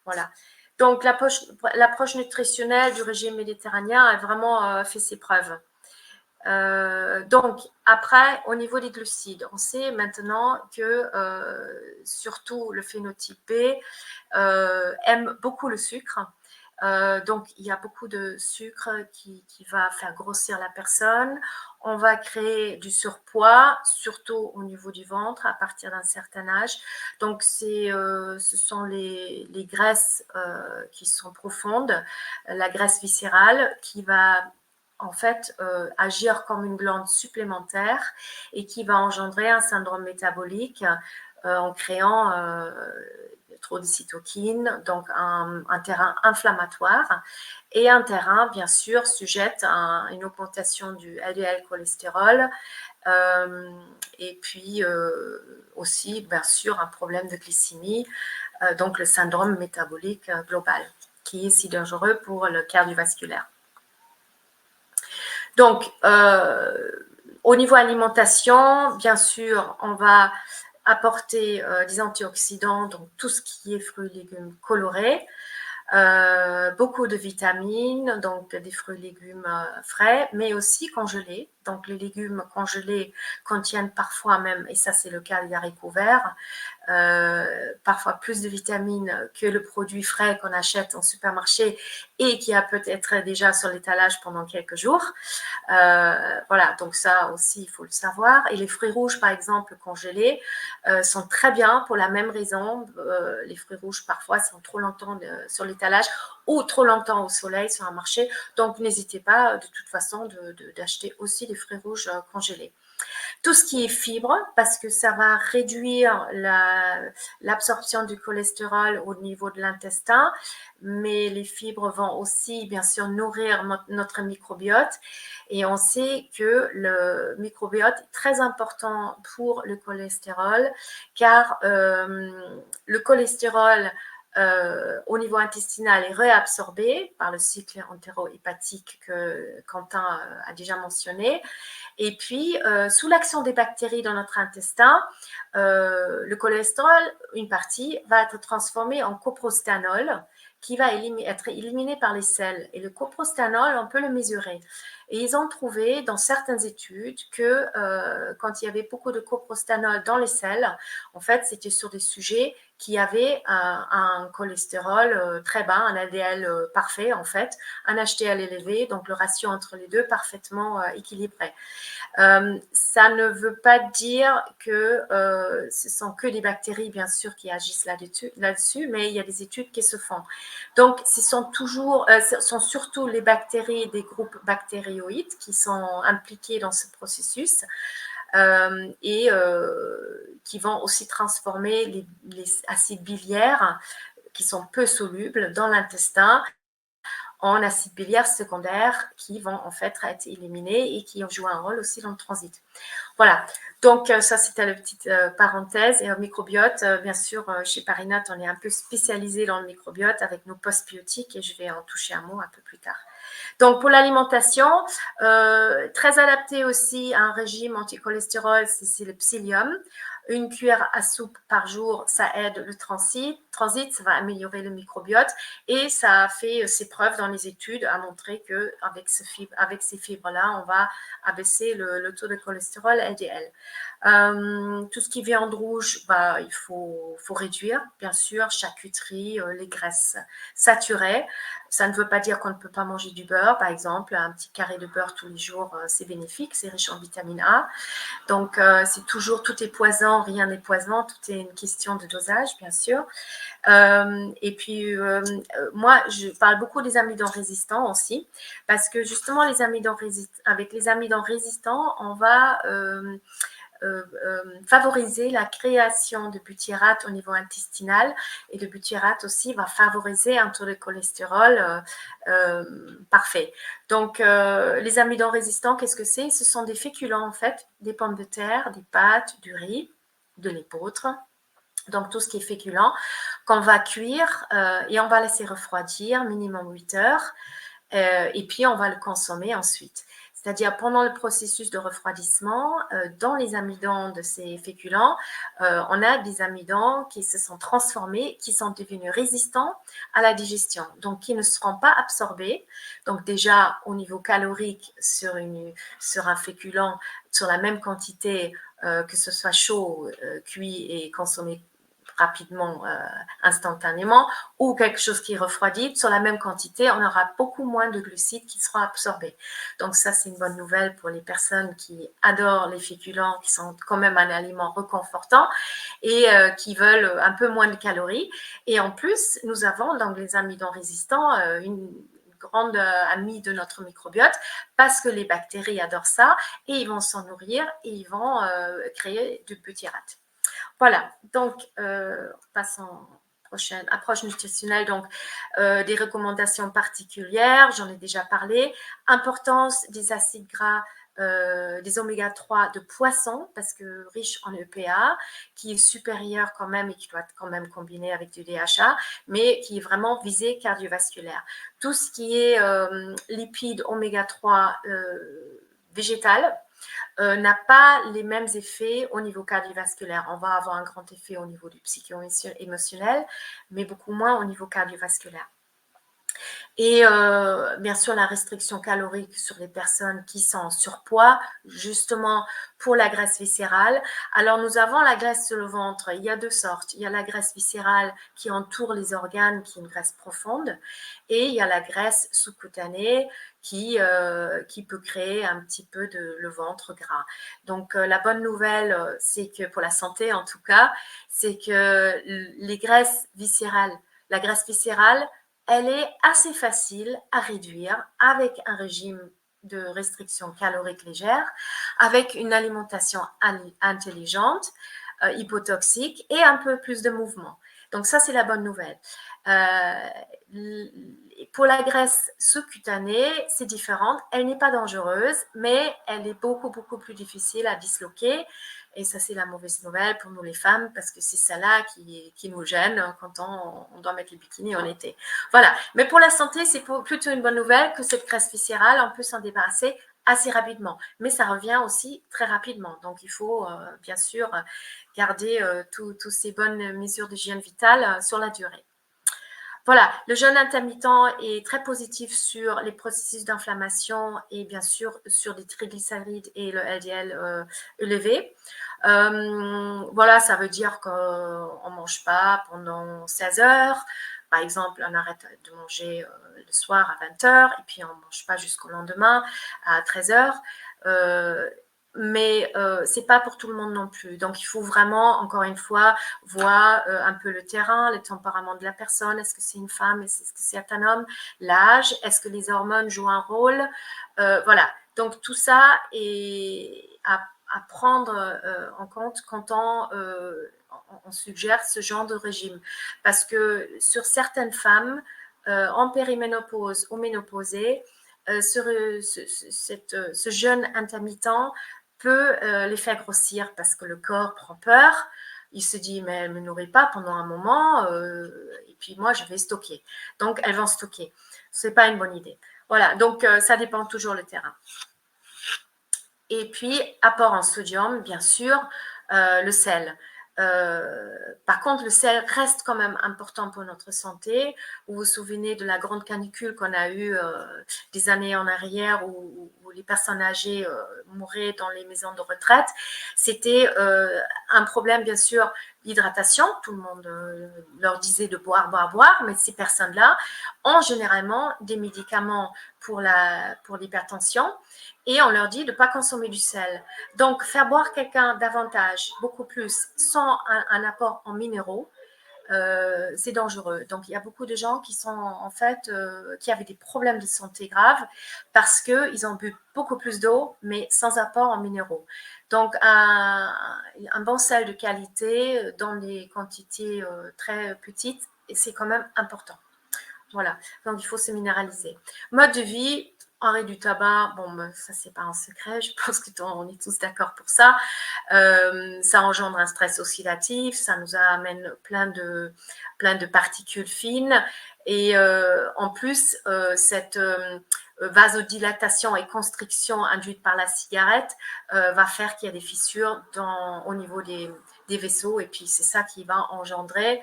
Voilà. Donc, l'approche nutritionnelle du régime méditerranéen a vraiment fait ses preuves. Donc, après, au niveau des glucides, on sait maintenant que surtout le phénotype B aime beaucoup le sucre. Donc, il y a beaucoup de sucre qui va faire grossir la personne. On va créer du surpoids, surtout au niveau du ventre, à partir d'un certain âge. Donc, ce sont les graisses qui sont profondes, la graisse viscérale qui va en fait agir comme une glande supplémentaire et qui va engendrer un syndrome métabolique en créant trop de cytokines, donc un terrain inflammatoire et un terrain bien sûr sujette à une augmentation du LDL cholestérol et puis aussi bien sûr un problème de glycémie, donc le syndrome métabolique global qui est si dangereux pour le cardiovasculaire. Donc, au niveau alimentation, bien sûr, on va apporter des antioxydants, donc tout ce qui est fruits et légumes colorés, beaucoup de vitamines, donc des fruits et légumes frais, mais aussi congelés. Donc, les légumes congelés contiennent parfois même, et ça c'est le cas des haricots verts, parfois plus de vitamines que le produit frais qu'on achète en supermarché et qui a peut-être déjà sur l'étalage pendant quelques jours. Voilà, donc ça aussi, il faut le savoir. Et les fruits rouges, par exemple, congelés, sont très bien pour la même raison. Les fruits rouges, parfois, sont trop longtemps sur l'étalage ou trop longtemps au soleil sur un marché. Donc, n'hésitez pas, de toute façon, d'acheter aussi des fruits rouges congelés. Tout ce qui est fibres, parce que ça va réduire l'absorption du cholestérol au niveau de l'intestin, mais les fibres vont aussi, bien sûr, nourrir notre microbiote. Et on sait que le microbiote est très important pour le cholestérol, car le cholestérol au niveau intestinal est réabsorbé par le cycle entéro-hépatique que Quentin a déjà mentionné. Et puis, sous l'action des bactéries dans notre intestin, le cholestérol, une partie, va être transformé en coprostanol qui va être éliminé par les selles. Et le coprostanol, on peut le mesurer. Et ils ont trouvé dans certaines études que quand il y avait beaucoup de coprostanol dans les selles, en fait, c'était sur des sujets qui avaient un cholestérol très bas, un LDL parfait en fait, un HDL élevé, donc le ratio entre les deux parfaitement équilibré. Ça ne veut pas dire que ce sont que les bactéries, bien sûr, qui agissent là-dessus, mais il y a des études qui se font. Donc, ce sont surtout les bactéries des groupes bactérioïdes qui sont impliqués dans ce processus et qui vont aussi transformer les acides biliaires qui sont peu solubles dans l'intestin en acide biliaire secondaire qui vont en fait être éliminés et qui ont joué un rôle aussi dans le transit. Voilà, donc ça c'était la petite parenthèse. Et au microbiote, bien sûr, chez Parinat, on est un peu spécialisé dans le microbiote avec nos postbiotiques et je vais en toucher un mot un peu plus tard. Donc pour l'alimentation, très adapté aussi à un régime anticholestérol, c'est le psyllium. Une cuillère à soupe par jour, ça aide le transit, ça va améliorer le microbiote et ça a fait ses preuves dans les études à montrer qu'avec ces fibres-là, on va abaisser le taux de cholestérol LDL. Tout ce qui est viande rouge, il faut réduire, bien sûr, charcuterie, les graisses saturées. Ça ne veut pas dire qu'on ne peut pas manger du beurre, par exemple. Un petit carré de beurre tous les jours, c'est bénéfique, c'est riche en vitamine A. Donc, c'est toujours, tout est poison, rien n'est poison, tout est une question de dosage, bien sûr. Et puis, moi, je parle beaucoup des amidons résistants aussi, parce que justement, avec les amidons résistants, on va favoriser la création de butyrate au niveau intestinal, et le butyrate aussi va favoriser un taux de cholestérol parfait. Donc, les amidons résistants, qu'est-ce que c'est? Ce sont des féculents en fait, des pommes de terre, des pâtes, du riz, de l'épeautre. Donc, tout ce qui est féculent qu'on va cuire et on va laisser refroidir minimum 8 heures et puis on va le consommer ensuite. C'est-à-dire pendant le processus de refroidissement, dans les amidons de ces féculents, on a des amidons qui se sont transformés, qui sont devenus résistants à la digestion, donc qui ne seront pas absorbés. Donc déjà, au niveau calorique, sur un féculent, sur la même quantité, que ce soit chaud, cuit et consommé rapidement, instantanément, ou quelque chose qui refroidit, sur la même quantité, on aura beaucoup moins de glucides qui seront absorbés. Donc ça, c'est une bonne nouvelle pour les personnes qui adorent les féculents, qui sont quand même un aliment réconfortant et qui veulent un peu moins de calories. Et en plus, nous avons dans les amidons résistants une grande amie de notre microbiote parce que les bactéries adorent ça et ils vont s'en nourrir et ils vont créer du butyrate. Voilà, donc passons prochaine approche nutritionnelle, donc des recommandations particulières, j'en ai déjà parlé. Importance des acides gras, des oméga 3 de poisson, parce que riche en EPA, qui est supérieur quand même et qui doit être quand même combiné avec du DHA, mais qui est vraiment visé cardiovasculaire. Tout ce qui est lipides oméga 3 végétal, n'a pas les mêmes effets au niveau cardiovasculaire. On va avoir un grand effet au niveau du psycho-émotionnel, mais beaucoup moins au niveau cardiovasculaire. Et bien sûr, la restriction calorique sur les personnes qui sont en surpoids, justement pour la graisse viscérale. Alors, nous avons la graisse sur le ventre. Il y a deux sortes. Il y a la graisse viscérale qui entoure les organes, qui est une graisse profonde. Et il y a la graisse sous-cutanée qui peut créer un petit peu le ventre gras. Donc, la bonne nouvelle, c'est que pour la santé, en tout cas, c'est que la graisse viscérale, elle est assez facile à réduire avec un régime de restriction calorique légère, avec une alimentation intelligente, hypotoxique et un peu plus de mouvement. Donc ça, c'est la bonne nouvelle. Pour la graisse sous-cutanée, c'est différent. Elle n'est pas dangereuse, mais elle est beaucoup, beaucoup plus difficile à disloquer. Et ça, c'est la mauvaise nouvelle pour nous les femmes, parce que c'est ça-là qui nous gêne quand on doit mettre les bikinis en été. Voilà. Mais pour la santé, c'est plutôt une bonne nouvelle que cette graisse viscérale, on peut s'en débarrasser assez rapidement. Mais ça revient aussi très rapidement. Donc, il faut bien sûr garder toutes ces bonnes mesures d'hygiène vitale sur la durée. Voilà, le jeûne intermittent est très positif sur les processus d'inflammation et bien sûr sur les triglycérides et le LDL élevé. Voilà, ça veut dire qu'on ne mange pas pendant 16 heures. Par exemple, on arrête de manger le soir à 20 heures et puis on ne mange pas jusqu'au lendemain à 13 heures. Mais ce n'est pas pour tout le monde non plus. Donc, il faut vraiment, encore une fois, voir un peu le terrain, le tempérament de la personne. Est-ce que c'est une femme? Est-ce que c'est un homme? L'âge? Est-ce que les hormones jouent un rôle? Voilà. Donc, tout ça est à prendre en compte quand on suggère ce genre de régime. Parce que sur certaines femmes, en périménopause ou ménopausée, ce jeûne intermittent peut les faire grossir parce que le corps prend peur. Il se dit, mais elle ne me nourrit pas pendant un moment, et puis moi, je vais stocker. Donc, elles vont stocker. Ce n'est pas une bonne idée. Voilà, donc ça dépend toujours le terrain. Et puis, apport en sodium, bien sûr, le sel. Par contre, le sel reste quand même important pour notre santé. Vous vous souvenez de la grande canicule qu'on a eue des années en arrière où les personnes âgées mouraient dans les maisons de retraite. C'était un problème, bien sûr, l'hydratation. Tout le monde leur disait de boire, boire, boire, mais ces personnes-là ont généralement des médicaments pour l'hypertension et on leur dit de ne pas consommer du sel. Donc, faire boire quelqu'un davantage, beaucoup plus, sans un apport en minéraux, c'est dangereux. Donc, il y a beaucoup de gens qui sont en fait, qui avaient des problèmes de santé graves parce qu'ils ont bu beaucoup plus d'eau, mais sans apport en minéraux. Donc, un bon sel de qualité dans des quantités très petites, c'est quand même important. Voilà, donc il faut se minéraliser. Mode de vie, arrêt du tabac, bon, ben, ça c'est pas un secret, je pense qu'on est tous d'accord pour ça. Ça engendre un stress oxydatif, ça nous amène plein de particules fines et en plus, cette vasodilatation et constriction induite par la cigarette va faire qu'il y a des fissures au niveau des vaisseaux et puis c'est ça qui va engendrer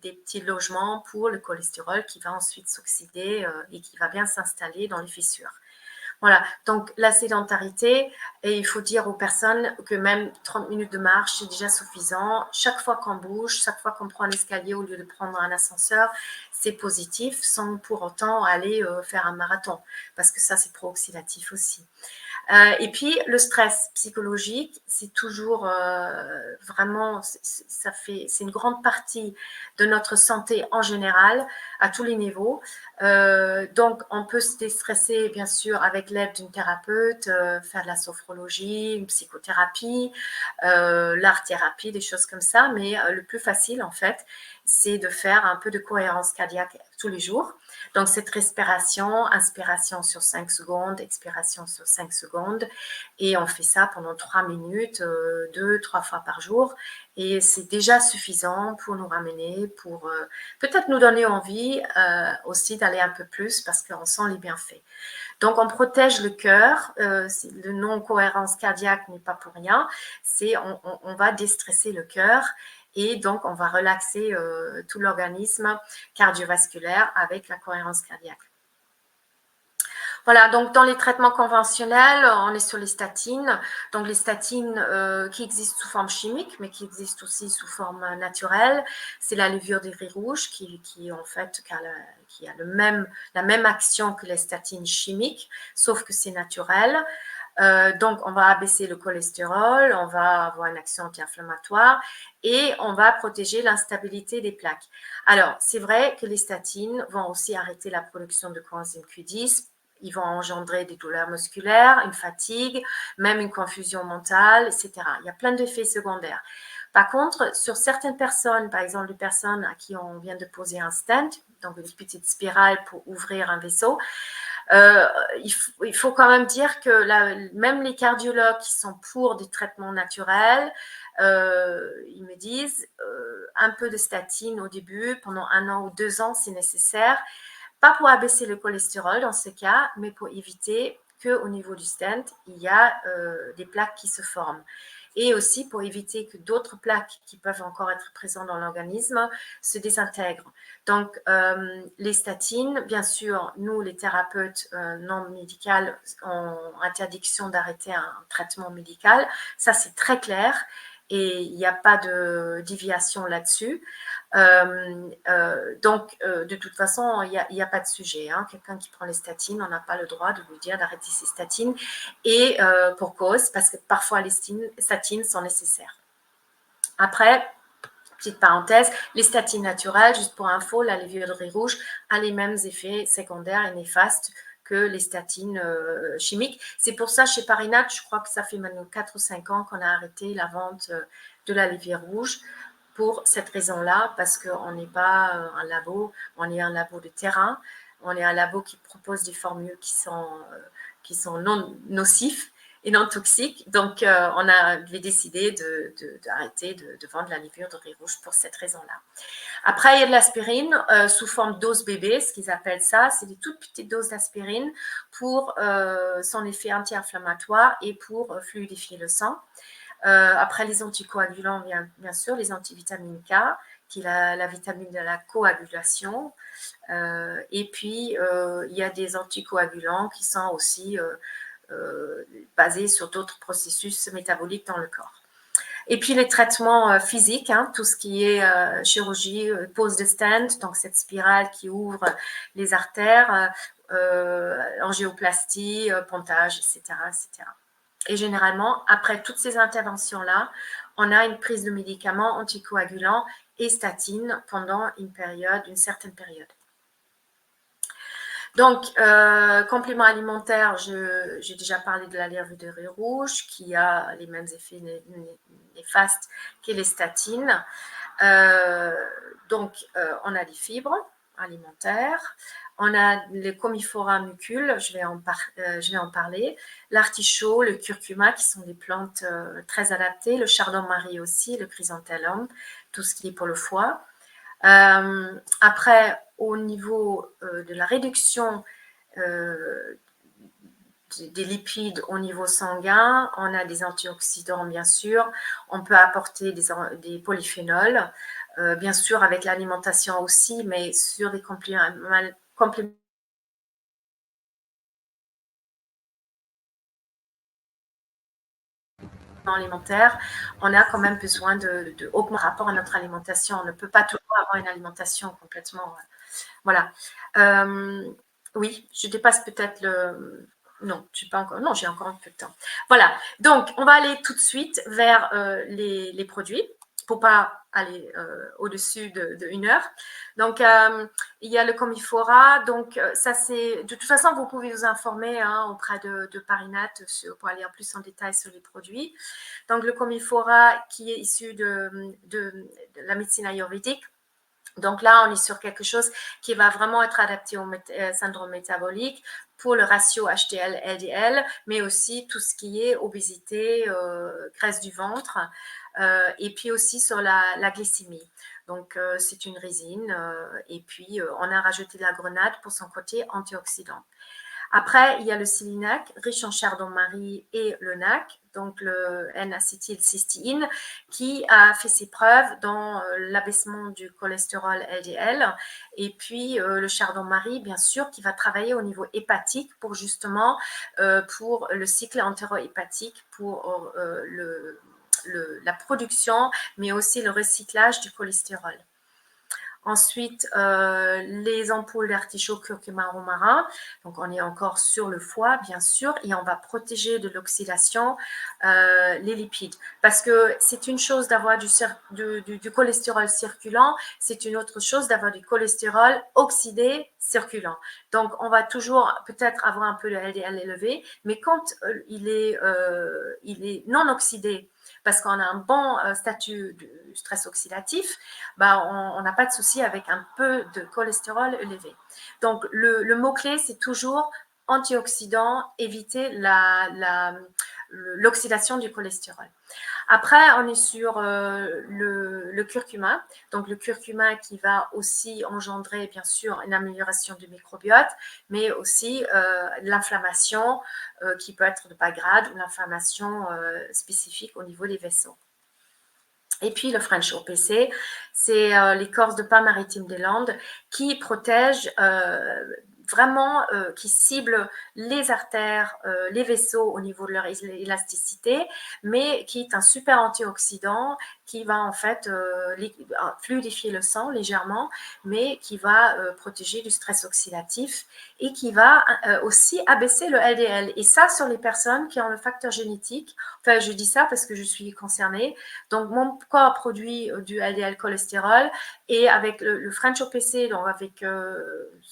des petits logements pour le cholestérol qui va ensuite s'oxyder et qui va bien s'installer dans les fissures. Voilà, donc la sédentarité, et il faut dire aux personnes que même 30 minutes de marche, c'est déjà suffisant. Chaque fois qu'on bouge, chaque fois qu'on prend un escalier au lieu de prendre un ascenseur, c'est positif sans pour autant aller faire un marathon, parce que ça, c'est pro-oxydatif aussi. Et puis, le stress psychologique, c'est toujours vraiment, c'est une grande partie de notre santé en général, à tous les niveaux. Donc, on peut se déstresser, bien sûr, avec l'aide d'une thérapeute, faire de la sophrologie, une psychothérapie, l'art-thérapie, des choses comme ça. Mais le plus facile, en fait, c'est de faire un peu de cohérence cardiaque tous les jours. Donc, cette respiration, inspiration sur 5 secondes, expiration sur 5 secondes. Et on fait ça pendant 3 minutes, 2-3 fois par jour. Et c'est déjà suffisant pour nous ramener, pour peut-être nous donner envie aussi d'aller un peu plus parce qu'on sent les bienfaits. Donc, on protège le cœur. Le non-cohérence cardiaque n'est pas pour rien. On va déstresser le cœur. Et donc, on va relaxer tout l'organisme cardiovasculaire avec la cohérence cardiaque. Voilà, donc dans les traitements conventionnels, on est sur les statines. Donc les statines qui existent sous forme chimique, mais qui existent aussi sous forme naturelle. C'est la levure des riz rouges qui en fait qui a la même action que les statines chimiques, sauf que c'est naturel. Donc, on va abaisser le cholestérol, on va avoir une action anti-inflammatoire et on va protéger l'instabilité des plaques. Alors, c'est vrai que les statines vont aussi arrêter la production de coenzyme Q10. Ils vont engendrer des douleurs musculaires, une fatigue, même une confusion mentale, etc. Il y a plein d'effets secondaires. Par contre, sur certaines personnes, par exemple des personnes à qui on vient de poser un stent, donc une petite spirale pour ouvrir un vaisseau, il faut quand même dire que même les cardiologues qui sont pour des traitements naturels, ils me disent un peu de statine au début, pendant 1 an ou 2 ans, c'est nécessaire. Pas pour abaisser le cholestérol dans ce cas, mais pour éviter qu'au niveau du stent, il y a des plaques qui se forment. Et aussi pour éviter que d'autres plaques qui peuvent encore être présentes dans l'organisme se désintègrent. Donc, les statines, bien sûr, nous, les thérapeutes non médicaux, ont interdiction d'arrêter un traitement médical. Ça, c'est très clair et il n'y a pas de déviation là-dessus. Donc, de toute façon, il n'y a pas de sujet. Hein. Quelqu'un qui prend les statines, on n'a pas le droit de lui dire d'arrêter ses statines. Et pour cause, parce que parfois les statines sont nécessaires. Après, petite parenthèse, les statines naturelles, juste pour info, la levure de riz rouge a les mêmes effets secondaires et néfastes que les statines chimiques. C'est pour ça, chez Parinat, je crois que ça fait maintenant 4 ou 5 ans qu'on a arrêté la vente de la levure rouge pour cette raison-là, parce qu'on n'est pas un labo, on est un labo de terrain, on est un labo qui propose des formules qui sont non nocifs et non toxiques. Donc, on avait décidé d'arrêter de vendre la levure de riz rouge pour cette raison-là. Après, il y a de l'aspirine sous forme dose bébé, ce qu'ils appellent ça. C'est des toutes petites doses d'aspirine pour son effet anti-inflammatoire et pour fluidifier le sang. Après, les anticoagulants, bien sûr, les antivitamines K, qui est la vitamine de la coagulation. Et puis, il y a des anticoagulants qui sont aussi basés sur d'autres processus métaboliques dans le corps. Et puis les traitements physiques, tout ce qui est chirurgie, pose de stent, donc cette spirale qui ouvre les artères, angioplastie, pontage, etc., etc. Et généralement, après toutes ces interventions-là, on a une prise de médicaments anticoagulants et statines pendant une certaine période. Donc, complément alimentaire, j'ai déjà parlé de la levure de riz rouge qui a les mêmes effets néfastes que les statines. Donc, on a des fibres alimentaires, on a les comifora mucules, je vais en parler, l'artichaut, le curcuma qui sont des plantes très adaptées, le chardon-marie aussi, le chrysanthellum, tout ce qui est pour le foie. Après, au niveau de la réduction des lipides au niveau sanguin, on a des antioxydants bien sûr, on peut apporter des polyphénols, bien sûr avec l'alimentation aussi, mais sur des compléments alimentaire, on a quand même besoin d'augmenter par rapport à notre alimentation. On ne peut pas toujours avoir une alimentation complètement... voilà. Oui, je dépasse peut-être le... Non, non, j'ai encore un peu de temps. Voilà, donc on va aller tout de suite vers les produits pour pas aller au-dessus de 1 heure. Donc, il y a le comifora. Donc, ça, c'est... De toute façon, vous pouvez vous informer auprès de Parinat pour aller en plus en détail sur les produits. Donc, le comifora qui est issu de la médecine ayurvédique. Donc là, on est sur quelque chose qui va vraiment être adapté au syndrome métabolique pour le ratio HDL-LDL, mais aussi tout ce qui est obésité, graisse du ventre, et puis aussi sur la glycémie. Donc, c'est une résine, et puis on a rajouté de la grenade pour son côté antioxydant. Après, il y a le Silinac, riche en chardon-marie et le NAC, donc le N-acétylcystéine, qui a fait ses preuves dans l'abaissement du cholestérol LDL. Et puis, le chardon-marie, bien sûr, qui va travailler au niveau hépatique pour justement, pour le cycle entérohépatique, pour la production, mais aussi le recyclage du cholestérol. Ensuite, les ampoules d'artichaut, curcuma, romarin. Donc, on est encore sur le foie, bien sûr, et on va protéger de l'oxydation les lipides. Parce que c'est une chose d'avoir du cholestérol circulant, c'est une autre chose d'avoir du cholestérol oxydé circulant. Donc, on va toujours peut-être avoir un peu de LDL élevé, mais quand il est non oxydé, parce qu'on a un bon statut de stress oxydatif, on n'a pas de souci avec un peu de cholestérol élevé. Donc, le mot-clé, c'est toujours antioxydant, éviter l'oxydation du cholestérol. Après, on est sur le curcuma. Donc, le curcuma qui va aussi engendrer, bien sûr, une amélioration du microbiote, mais aussi l'inflammation qui peut être de bas grade ou l'inflammation spécifique au niveau des vaisseaux. Et puis, le French OPC, c'est l'écorce de pin maritime des Landes qui protège vraiment, qui cible les artères, les vaisseaux au niveau de leur élasticité, mais qui est un super antioxydant qui va en fait fluidifier le sang légèrement, mais qui va protéger du stress oxydatif et qui va aussi abaisser le LDL. Et ça, sur les personnes qui ont le facteur génétique, enfin, je dis ça parce que je suis concernée. Donc, mon corps produit du LDL cholestérol et avec le French OPC, donc avec,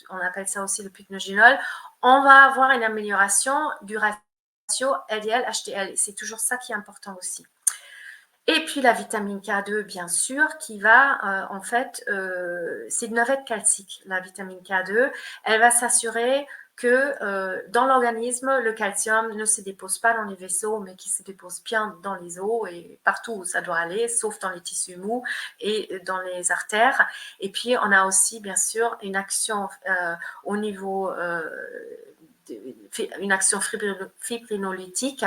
on appelle ça aussi le pycnogenol, on va avoir une amélioration du ratio LDL-HDL. C'est toujours ça qui est important aussi. Et puis la vitamine K2, bien sûr, qui va, en fait, c'est une navette calcique, la vitamine K2. Elle va s'assurer que dans l'organisme, le calcium ne se dépose pas dans les vaisseaux, mais qu'il se dépose bien dans les os et partout où ça doit aller, sauf dans les tissus mous et dans les artères. Et puis, on a aussi, bien sûr, une action au niveau une action fibrinolytique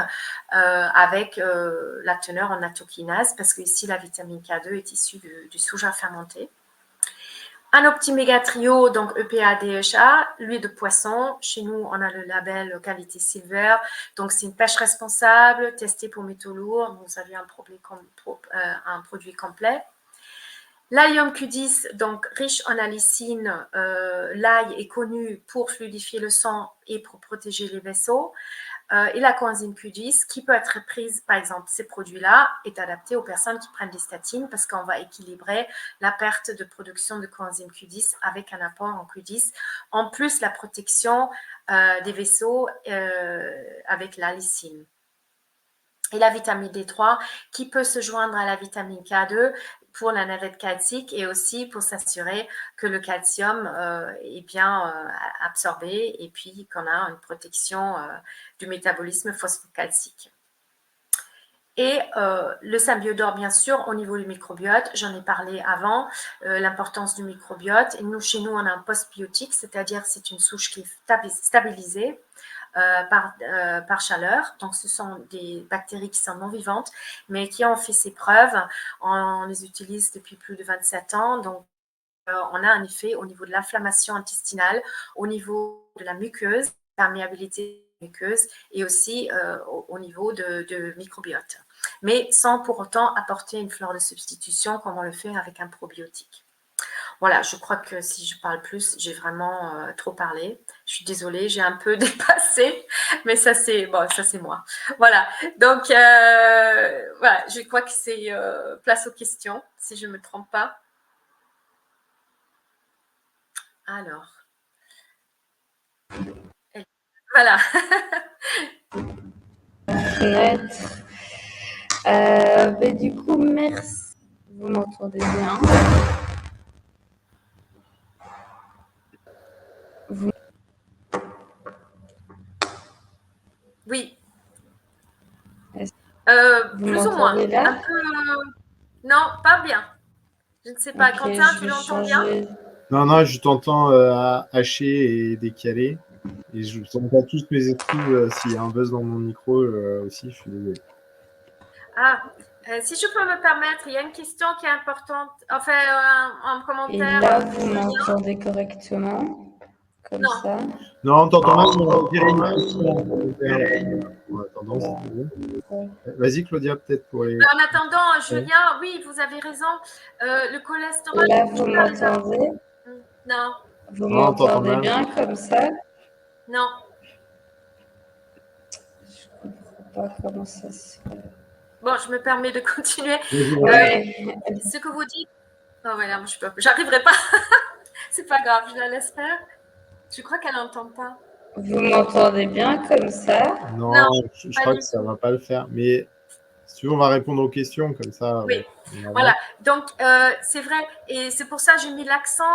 avec la teneur en nattokinase, parce que ici la vitamine K2 est issue du soja fermenté. Un optiméga trio, donc EPA, DHA, l'huile de poisson. Chez nous, on a le label qualité silver. Donc, c'est une pêche responsable, testée pour métaux lourds. Vous avez un produit complet. L'allium Q10, donc riche en allicine, l'ail est connu pour fluidifier le sang et pour protéger les vaisseaux. Et la coenzyme Q10, qui peut être prise, par exemple, ces produits-là, est adapté aux personnes qui prennent des statines parce qu'on va équilibrer la perte de production de coenzyme Q10 avec un apport en Q10. En plus, la protection des vaisseaux avec l'allicine. Et la vitamine D3 qui peut se joindre à la vitamine K2 pour la navette calcique et aussi pour s'assurer que le calcium est bien absorbé et puis qu'on a une protection du métabolisme phosphocalcique. Et le symbiodore, bien sûr, au niveau du microbiote, j'en ai parlé avant, l'importance du microbiote. Et nous, chez nous, on a un postbiotique, c'est-à-dire c'est une souche qui est stabilisée par chaleur. Donc, ce sont des bactéries qui sont non vivantes, mais qui ont fait ses preuves. On les utilise depuis plus de 27 ans. Donc, on a un effet au niveau de l'inflammation intestinale, au niveau de la muqueuse, perméabilité muqueuse, et aussi au niveau de microbiote. Mais sans pour autant apporter une flore de substitution comme on le fait avec un probiotique. Voilà, je crois que si je parle plus, j'ai vraiment trop parlé. Je suis désolée, j'ai un peu dépassé, mais ça c'est moi. Voilà, donc voilà, je crois que c'est place aux questions, si je ne me trompe pas. Alors, voilà. Net. Mais du coup, merci. Vous m'entendez bien? Oui. Vous Plus ou moins. m'entendez là? Un peu. Non, pas bien. Je ne sais pas. Ok, Quentin, je tu vais l'entends bien? changer. Non, je t'entends haché et décalé. Et je vous envoie tous mes excuses s'il y a un buzz dans mon micro aussi, je suis désolé. Ah, si je peux me permettre, il y a une question qui est importante. Enfin, un Et commentaire. là, vous m'entendez correctement? Comme Non. ça? Non, on t'entend mal, mais on dirait une question en commentaire. En attendant, c'est bon. Vas-y, Claudia, peut-être pour les. En attendant, Julien, oui, vous avez raison. Le cholestérol. Là, vous m'entendez? Non. Vous Non, on t'entend m'entendez mal. bien comme ça? Non. Je ne comprends pas comment ça se fait. Bon, je me permets de continuer. Ouais. Ce que vous dites. Oh, voilà, j'arriverai pas. C'est pas grave, je la laisse faire. Je crois qu'elle n'entend pas. Vous m'entendez bien comme ça? Non, je pas crois du que ça tout. va pas le faire. Mais si tu veux, on va répondre aux questions comme ça. Oui, voilà. Donc, c'est vrai. Et c'est pour ça que j'ai mis l'accent.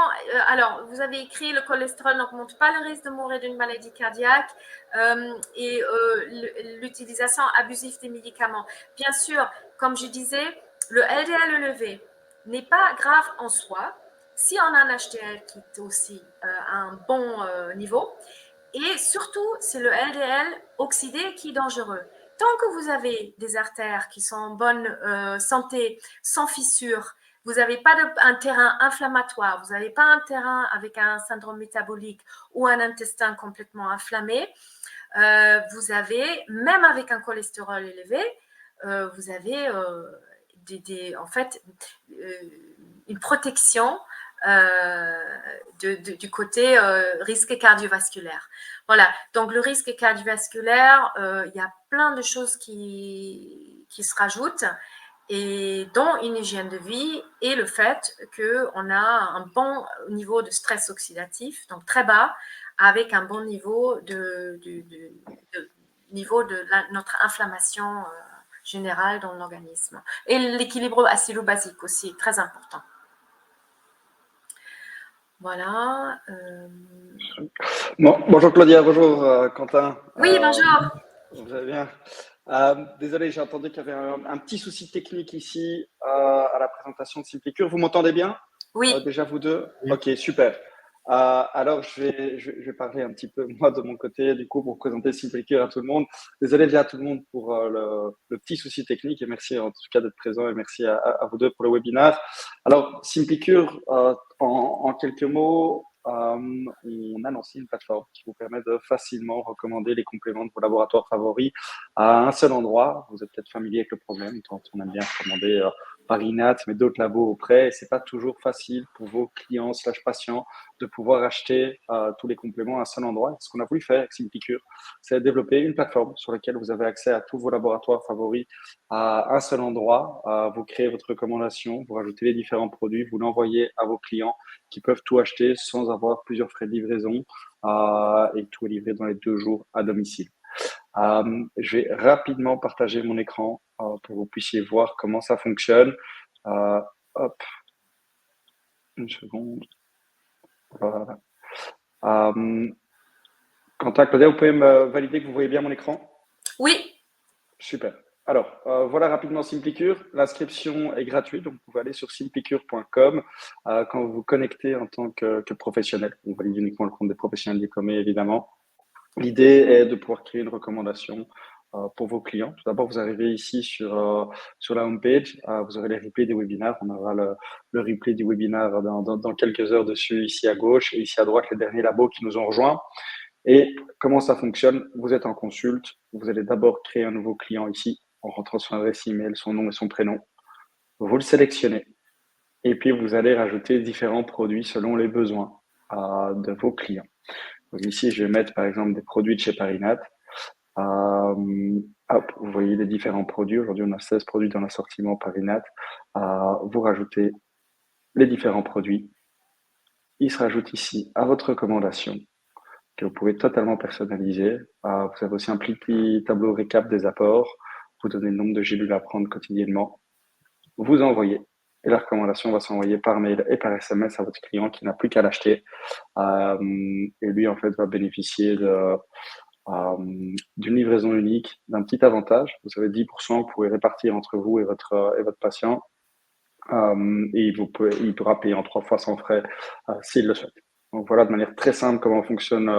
Alors, vous avez écrit le cholestérol n'augmente pas le risque de mourir d'une maladie cardiaque et l'utilisation abusive des médicaments. Bien sûr, comme je disais, le LDL élevé n'est pas grave en soi si on a un HDL qui est aussi à un bon niveau. Et surtout, c'est le LDL oxydé qui est dangereux. Tant que vous avez des artères qui sont en bonne santé, sans fissures, vous n'avez pas un terrain inflammatoire, vous n'avez pas un terrain avec un syndrome métabolique ou un intestin complètement inflammé, vous avez, même avec un cholestérol élevé, vous avez en fait une protection du côté risque cardiovasculaire. Voilà, donc le risque cardiovasculaire, il y a plein de choses qui se rajoutent, et dont une hygiène de vie et le fait qu'on a un bon niveau de stress oxydatif, donc très bas, avec un bon niveau niveau de notre inflammation général dans l'organisme. Et l'équilibre acido-basique aussi, très important. Voilà. Bon, bonjour Claudia, bonjour Quentin. Oui, bonjour. Vous allez bien? Désolé, j'ai entendu qu'il y avait un petit souci technique ici à la présentation de Simplicure. Vous m'entendez bien? Oui. Déjà vous deux? Oui. Ok, super. Alors, je vais parler un petit peu, moi, de mon côté, du coup, pour présenter Simplicure à tout le monde. Désolé déjà à tout le monde pour le petit souci technique et merci en tout cas d'être présent et merci à vous deux pour le webinaire. Alors, Simplicure, en quelques mots, on a lancé une plateforme qui vous permet de facilement recommander les compléments de vos laboratoires favoris à un seul endroit. Vous êtes peut-être familier avec le problème, quand on aime bien recommander par INAT, mais d'autres labos auprès. Et c'est pas toujours facile pour vos clients / patients de pouvoir acheter tous les compléments à un seul endroit. Ce qu'on a voulu faire avec Simplicure, c'est développer une plateforme sur laquelle vous avez accès à tous vos laboratoires favoris à un seul endroit. Vous créez votre recommandation, vous rajoutez les différents produits, vous l'envoyez à vos clients qui peuvent tout acheter sans avoir plusieurs frais de livraison et tout est livré dans les 2 jours à domicile. Je vais rapidement partager mon écran pour que vous puissiez voir comment ça fonctionne. Hop, une seconde. Voilà. Quentin, Claudia, vous pouvez me valider que vous voyez bien mon écran? Oui. Super. Alors, voilà rapidement Simplicure. L'inscription est gratuite, donc vous pouvez aller sur simplicure.com quand vous vous connectez en tant que professionnel. On valide uniquement le compte des professionnels diplômés, évidemment. L'idée est de pouvoir créer une recommandation pour vos clients. Tout d'abord, vous arrivez ici sur la homepage. Vous aurez les replays des webinaires. On aura le replay du webinaire dans quelques heures dessus, ici à gauche et ici à droite, les derniers labos qui nous ont rejoints. Et comment ça fonctionne? Vous êtes en consulte. Vous allez d'abord créer un nouveau client ici en rentrant son adresse email, son nom et son prénom. Vous le sélectionnez. Et puis, vous allez rajouter différents produits selon les besoins de vos clients. Donc ici, je vais mettre par exemple des produits de chez Parinat. Hop, vous voyez les différents produits. Aujourd'hui, on a 16 produits dans l'assortiment Parinat. Vous rajoutez les différents produits. Ils se rajoutent ici à votre recommandation que vous pouvez totalement personnaliser. Vous avez aussi un petit tableau récap des apports. Vous donnez le nombre de gélules à prendre quotidiennement. Vous envoyez. Et la recommandation va s'envoyer par mail et par SMS à votre client qui n'a plus qu'à l'acheter. Et lui, en fait, va bénéficier d'une livraison unique, d'un petit avantage. Vous avez 10% que vous pouvez répartir entre vous et votre patient. Et il pourra payer en 3 fois sans frais s'il le souhaite. Donc voilà de manière très simple comment fonctionne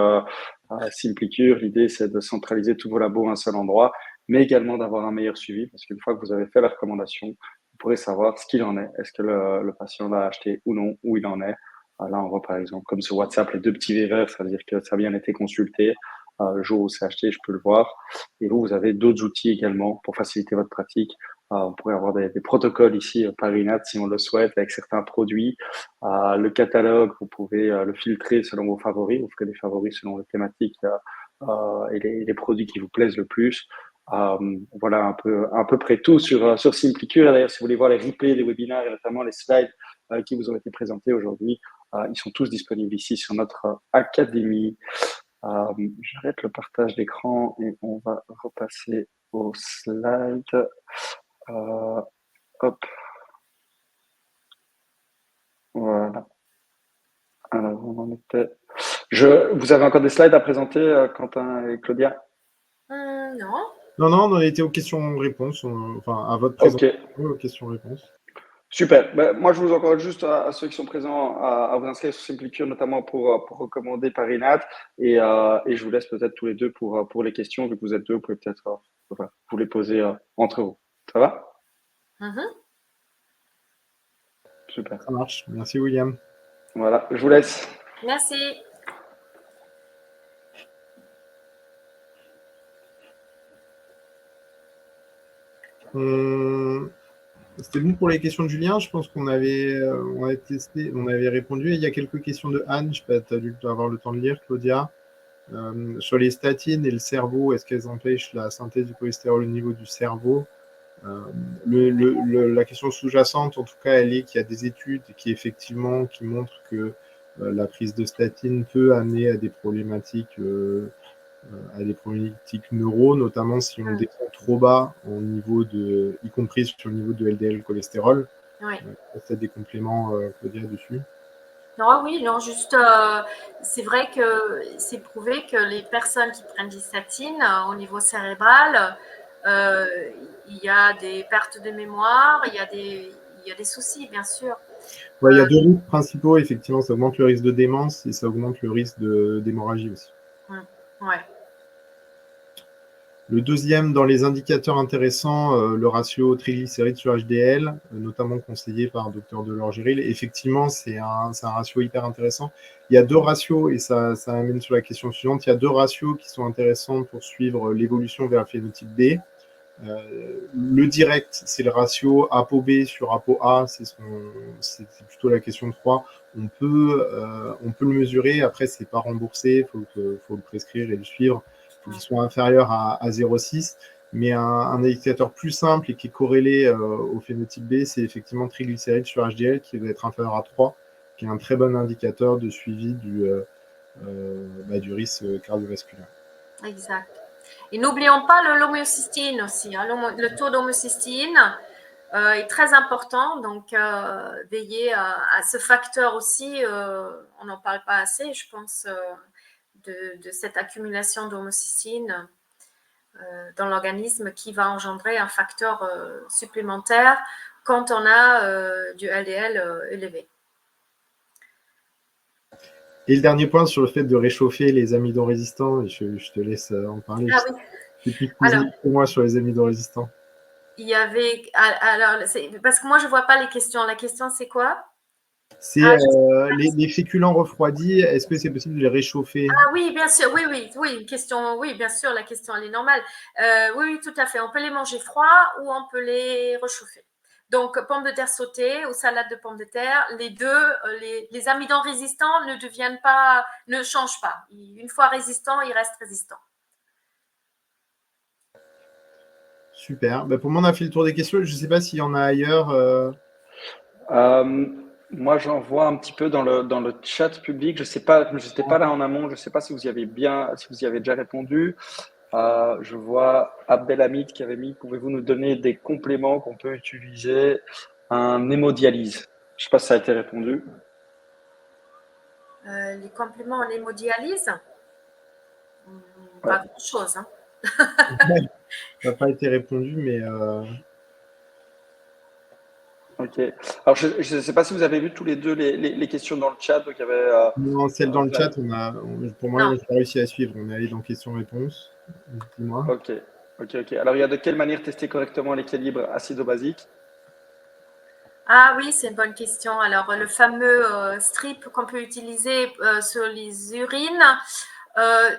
Simplicure. L'idée, c'est de centraliser tous vos labos à un seul endroit, mais également d'avoir un meilleur suivi parce qu'une fois que vous avez fait la recommandation, vous pourrez savoir ce qu'il en est. Est-ce que le patient l'a acheté ou non, où il en est. Là, on voit par exemple, comme sur WhatsApp, les 2 petits V verts, ça veut dire que ça a bien été consulté. Le jour où c'est acheté, je peux le voir. Et vous avez d'autres outils également pour faciliter votre pratique. On pourrait avoir des protocoles ici par INAT si on le souhaite avec certains produits. Le catalogue, vous pouvez le filtrer selon vos favoris. Vous ferez des favoris selon les thématiques et les produits qui vous plaisent le plus. Voilà à peu près tout sur Simplicure. D'ailleurs, si vous voulez voir les replays des webinaires et notamment les slides qui vous ont été présentés aujourd'hui, ils sont tous disponibles ici sur notre académie. J'arrête le partage d'écran et on va repasser au slide. Hop. Voilà. Alors, on en était. Vous avez encore des slides à présenter, Quentin et Claudia? Non. Non, on était aux questions-réponses, enfin à votre présentation, aux questions-réponses. Super. Moi, je vous encourage juste à ceux qui sont présents à vous inscrire sur Simplicure, notamment pour recommander Parinat. Et je vous laisse peut-être tous les deux pour les questions. Vu que vous êtes deux, vous pouvez peut-être vous les poser entre vous. Ça va? Super. Ça marche. Merci, William. Voilà, je vous laisse. Merci. C'était bon pour les questions de Julien. Je pense qu'on avait testé, on avait répondu. Il y a quelques questions de Anne. Je sais pas, tu as dû avoir le temps de lire, Claudia. Sur les statines et le cerveau, est-ce qu'elles empêchent la synthèse du cholestérol au niveau du cerveau? La question sous-jacente, en tout cas, elle est qu'il y a des études qui montrent que la prise de statine peut amener à des problématiques à des problématiques neuro, notamment si on descend trop bas au niveau y compris sur le niveau de LDL cholestérol. Oui. Peut-être des compléments, Claudia, dessus. Non, oui, non, juste, c'est vrai que c'est prouvé que les personnes qui prennent des statines au niveau cérébral, il y a des pertes de mémoire, il y a des soucis, bien sûr. Ouais, il y a deux risques principaux, effectivement, ça augmente le risque de démence et ça augmente le risque d'hémorragie aussi. Ouais. Le deuxième, dans les indicateurs intéressants, le ratio triglycérides sur HDL, notamment conseillé par Dr Delorgeril. Effectivement, c'est un ratio hyper intéressant. Il y a deux ratios, et ça amène sur la question suivante, il y a deux ratios qui sont intéressants pour suivre l'évolution vers le phénotype B. Le direct, c'est le ratio ApoB sur ApoA, c'est plutôt la question 3. On peut le mesurer, après, c'est pas remboursé, il faut le prescrire et le suivre. Il faut qu'il soit inférieur à 0,6. Mais un indicateur plus simple et qui est corrélé au phénotype B, c'est effectivement triglycérides sur HDL qui doit être inférieur à 3, qui est un très bon indicateur de suivi du risque cardiovasculaire. Exact. Et n'oublions pas l'homéocystine aussi. Hein. Le taux d'homéocystine est très important, donc veillez à ce facteur aussi. On n'en parle pas assez, je pense, de cette accumulation d'homocystine dans l'organisme qui va engendrer un facteur supplémentaire quand on a du LDL élevé. Et le dernier point sur le fait de réchauffer les amidons résistants, et je te laisse en parler. Ah oui. C'est plus spécifique que moi sur les amidons résistants. Il y avait. Alors, parce que moi, je ne vois pas les questions. La question, c'est quoi? C'est les féculents refroidis, est-ce que c'est possible de les réchauffer? Ah oui, bien sûr, oui, question, oui, bien sûr, la question, elle est normale. Oui, tout à fait. On peut les manger froids ou on peut les réchauffer. Donc, pommes de terre sautées ou salade de pommes de terre, les deux, les amidons résistants ne changent pas. Une fois résistants, ils restent résistants. Super. Bah, pour moi, on a fait le tour des questions. Je ne sais pas s'il y en a ailleurs. Moi, j'en vois un petit peu dans le chat public. Je sais pas, je n'étais pas là en amont. Je ne sais pas si vous y avez déjà répondu. Je vois Abdelhamid qui avait mis, pouvez-vous nous donner des compléments qu'on peut utiliser un hémodialyse? Je ne sais pas si ça a été répondu. Les compléments en hémodialyse, pas grand-chose. Hein. Ça n'a pas été répondu, mais... Ok. Alors, je ne sais pas si vous avez vu tous les deux les questions dans le chat. Donc, il y avait, non, celle dans le chat, pour moi, je n'ai pas réussi à suivre. On est allé dans questions-réponses. Dis-moi. Ok. Alors, il y a de quelle manière tester correctement l'équilibre acido-basique? Ah oui, c'est une bonne question. Alors, le fameux strip qu'on peut utiliser sur les urines,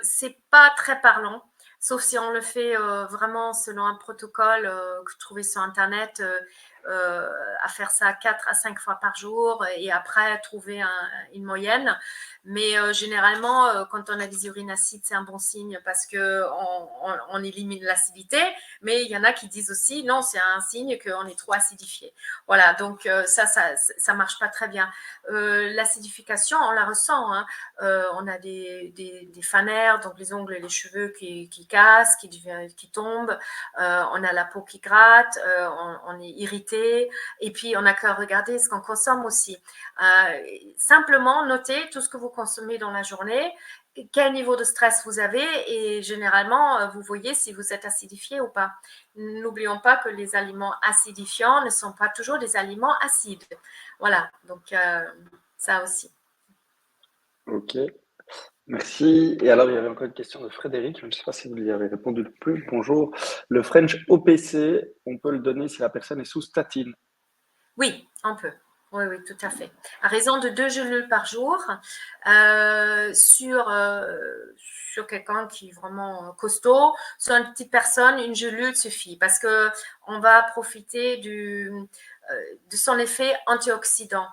c'est pas très parlant, sauf si on le fait vraiment selon un protocole que je trouvais sur Internet, à faire ça 4 à 5 fois par jour et après trouver une moyenne. Mais généralement, quand on a des urines acides, c'est un bon signe parce qu'on élimine l'acidité. Mais il y en a qui disent aussi, non, c'est un signe qu'on est trop acidifié. Voilà, donc ça marche pas très bien. L'acidification, on la ressent. Hein. On a des fanères, donc les ongles et les cheveux qui cassent, qui tombent. On a la peau qui gratte, on est irrité. Et puis, on n'a qu'à regarder ce qu'on consomme aussi. Simplement, notez tout ce que vous consommez dans la journée, quel niveau de stress vous avez et généralement, vous voyez si vous êtes acidifié ou pas. N'oublions pas que les aliments acidifiants ne sont pas toujours des aliments acides. Voilà, donc ça aussi. Ok, merci. Et alors, il y avait encore une question de Frédéric. Je ne sais pas si vous lui avez répondu le plus. Bonjour. Le French OPC, on peut le donner si la personne est sous statine? Oui, on peut. Oui, tout à fait. À raison de 2 gélules par jour sur quelqu'un qui est vraiment costaud. Sur une petite personne, une gelule suffit parce qu'on va profiter de son effet antioxydant,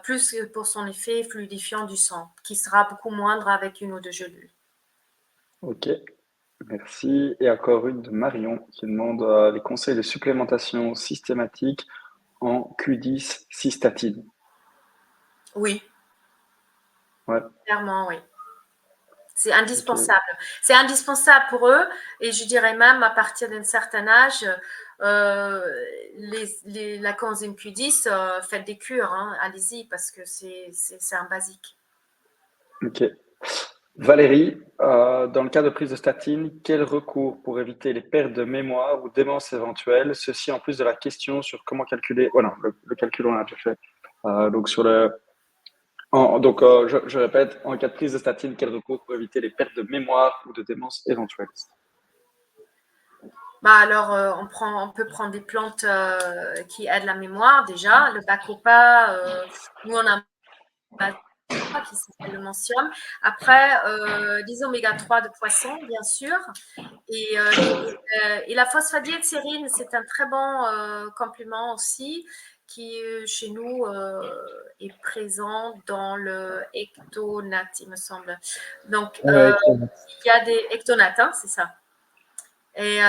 plus que pour son effet fluidifiant du sang, qui sera beaucoup moindre avec une ou deux gelules. Ok, merci. Et encore une de Marion qui demande les conseils de supplémentation systématique en Q10 cystatine. Oui. Ouais. Clairement, oui. C'est indispensable. C'est indispensable pour eux et je dirais même à partir d'un certain âge, la coenzyme Q10, faites des cures, hein, allez-y parce que c'est un basique. Ok. Valérie, dans le cas de prise de statine, quel recours pour éviter les pertes de mémoire ou démence éventuelle? Ceci en plus de la question sur comment calculer. Oh non, le calcul on l'a déjà fait. Donc sur le. Je répète, en cas de prise de statine, quel recours pour éviter les pertes de mémoire ou de démence éventuelle? Bah alors, on peut prendre des plantes qui aident la mémoire déjà. Le bacopa, nous on a un qui s'appelle le Mancium. Après, les oméga 3 de poisson, bien sûr. Et la phosphadiétérine, c'est un très bon complément aussi qui, chez nous, est présent dans le Ectonate, il me semble. Donc, Ouais, il y a des Ectonates, hein, c'est ça. Et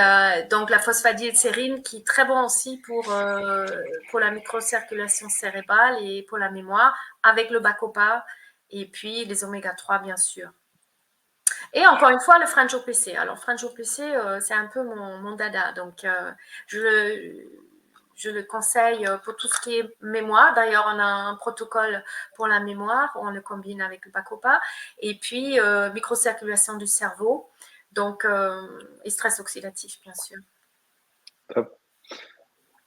donc, la phosphadiétérine qui est très bon aussi pour la microcirculation cérébrale et pour la mémoire, avec le bacopa et puis les oméga 3, bien sûr. Et encore une fois, le French OPC. Alors, French OPC, c'est un peu mon dada. Donc, je le conseille pour tout ce qui est mémoire. D'ailleurs, on a un protocole pour la mémoire. On le combine avec le bacopa. Et puis, microcirculation du cerveau. Donc, et stress oxydatif, bien sûr. Top.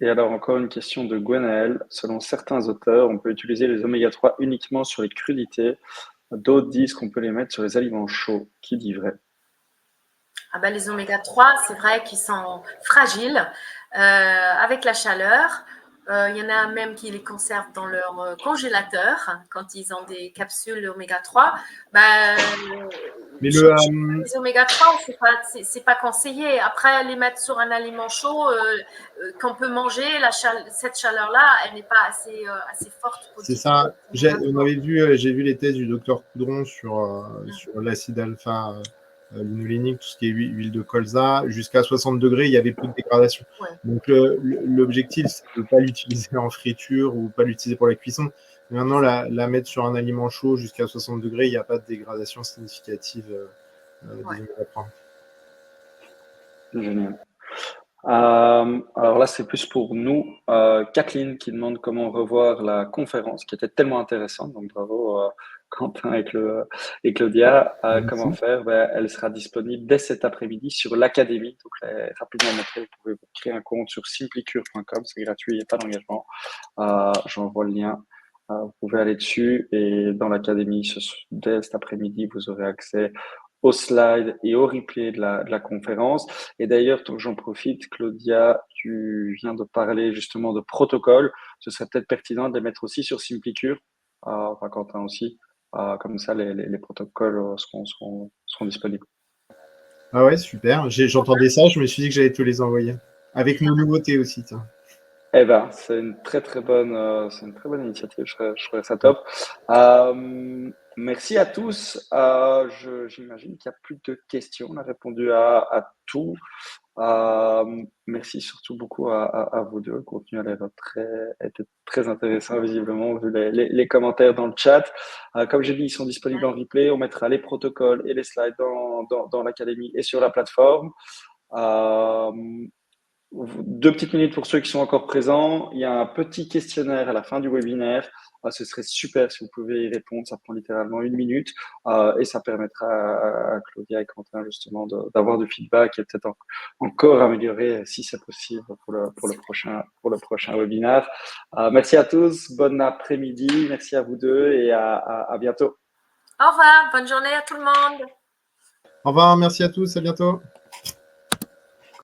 Et alors, encore une question de Gwenaël. Selon certains auteurs, on peut utiliser les oméga 3 uniquement sur les crudités. D'autres disent qu'on peut les mettre sur les aliments chauds. Qui dit vrai? Ah ben, les oméga 3, c'est vrai qu'ils sont fragiles avec la chaleur. Il y en a même qui les conservent dans leur congélateur quand ils ont des capsules oméga 3. Ben, Mais les oméga 3, c'est pas conseillé. Après, les mettre sur un aliment chaud qu'on peut manger, cette chaleur-là, elle n'est pas assez forte. C'est ça. J'ai vu les thèses du docteur Coudron sur l'acide alpha linolénique, tout ce qui est huile de colza. Jusqu'à 60 degrés, il y avait plus de dégradation. Ouais. Donc, l'objectif, c'est de ne pas l'utiliser en friture ou pas l'utiliser pour la cuisson. Mais maintenant, la mettre sur un aliment chaud jusqu'à 60 degrés, il n'y a pas de dégradation significative des oméga 3. Génial. Alors là, c'est plus pour nous. Kathleen qui demande comment revoir la conférence qui était tellement intéressante. Donc bravo Quentin et Claudia. Comment faire? Elle sera disponible dès cet après-midi sur l'Académie. Donc rapidement montrer, vous pouvez vous créer un compte sur simplicure.com. C'est gratuit, il n'y a pas d'engagement. J'envoie le lien. Vous pouvez aller dessus et dans l'Académie, dès cet après-midi, vous aurez accès aux slides et au replay de la conférence. Et d'ailleurs, tant que j'en profite, Claudia, tu viens de parler justement de protocole. Ce serait peut-être pertinent de les mettre aussi sur Simplicure, enfin Quentin aussi. Comme ça, les protocoles seront disponibles. Ah ouais, super. J'entendais ça, je me suis dit que j'allais te les envoyer. Avec nos nouveautés aussi, tiens. Eh ben, c'est une très bonne initiative. Je ferais ça top. Merci à tous. J'imagine qu'il n'y a plus de questions. On a répondu à tout. Merci surtout beaucoup à vous deux. Le contenu a l'air était très intéressant, visiblement, vu les commentaires dans le chat. Comme j'ai dit, ils sont disponibles en replay. On mettra les protocoles et les slides dans l'Académie et sur la plateforme. 2 petites minutes pour ceux qui sont encore présents. Il y a un petit questionnaire à la fin du webinaire. Ce serait super si vous pouvez y répondre. Ça prend littéralement 1 minute et ça permettra à Claudia et Quentin justement d'avoir du feedback et peut-être encore améliorer si c'est possible pour le prochain webinaire. Merci à tous. Bon après-midi. Merci à vous deux et à bientôt. Au revoir. Bonne journée à tout le monde. Au revoir. Merci à tous. À bientôt.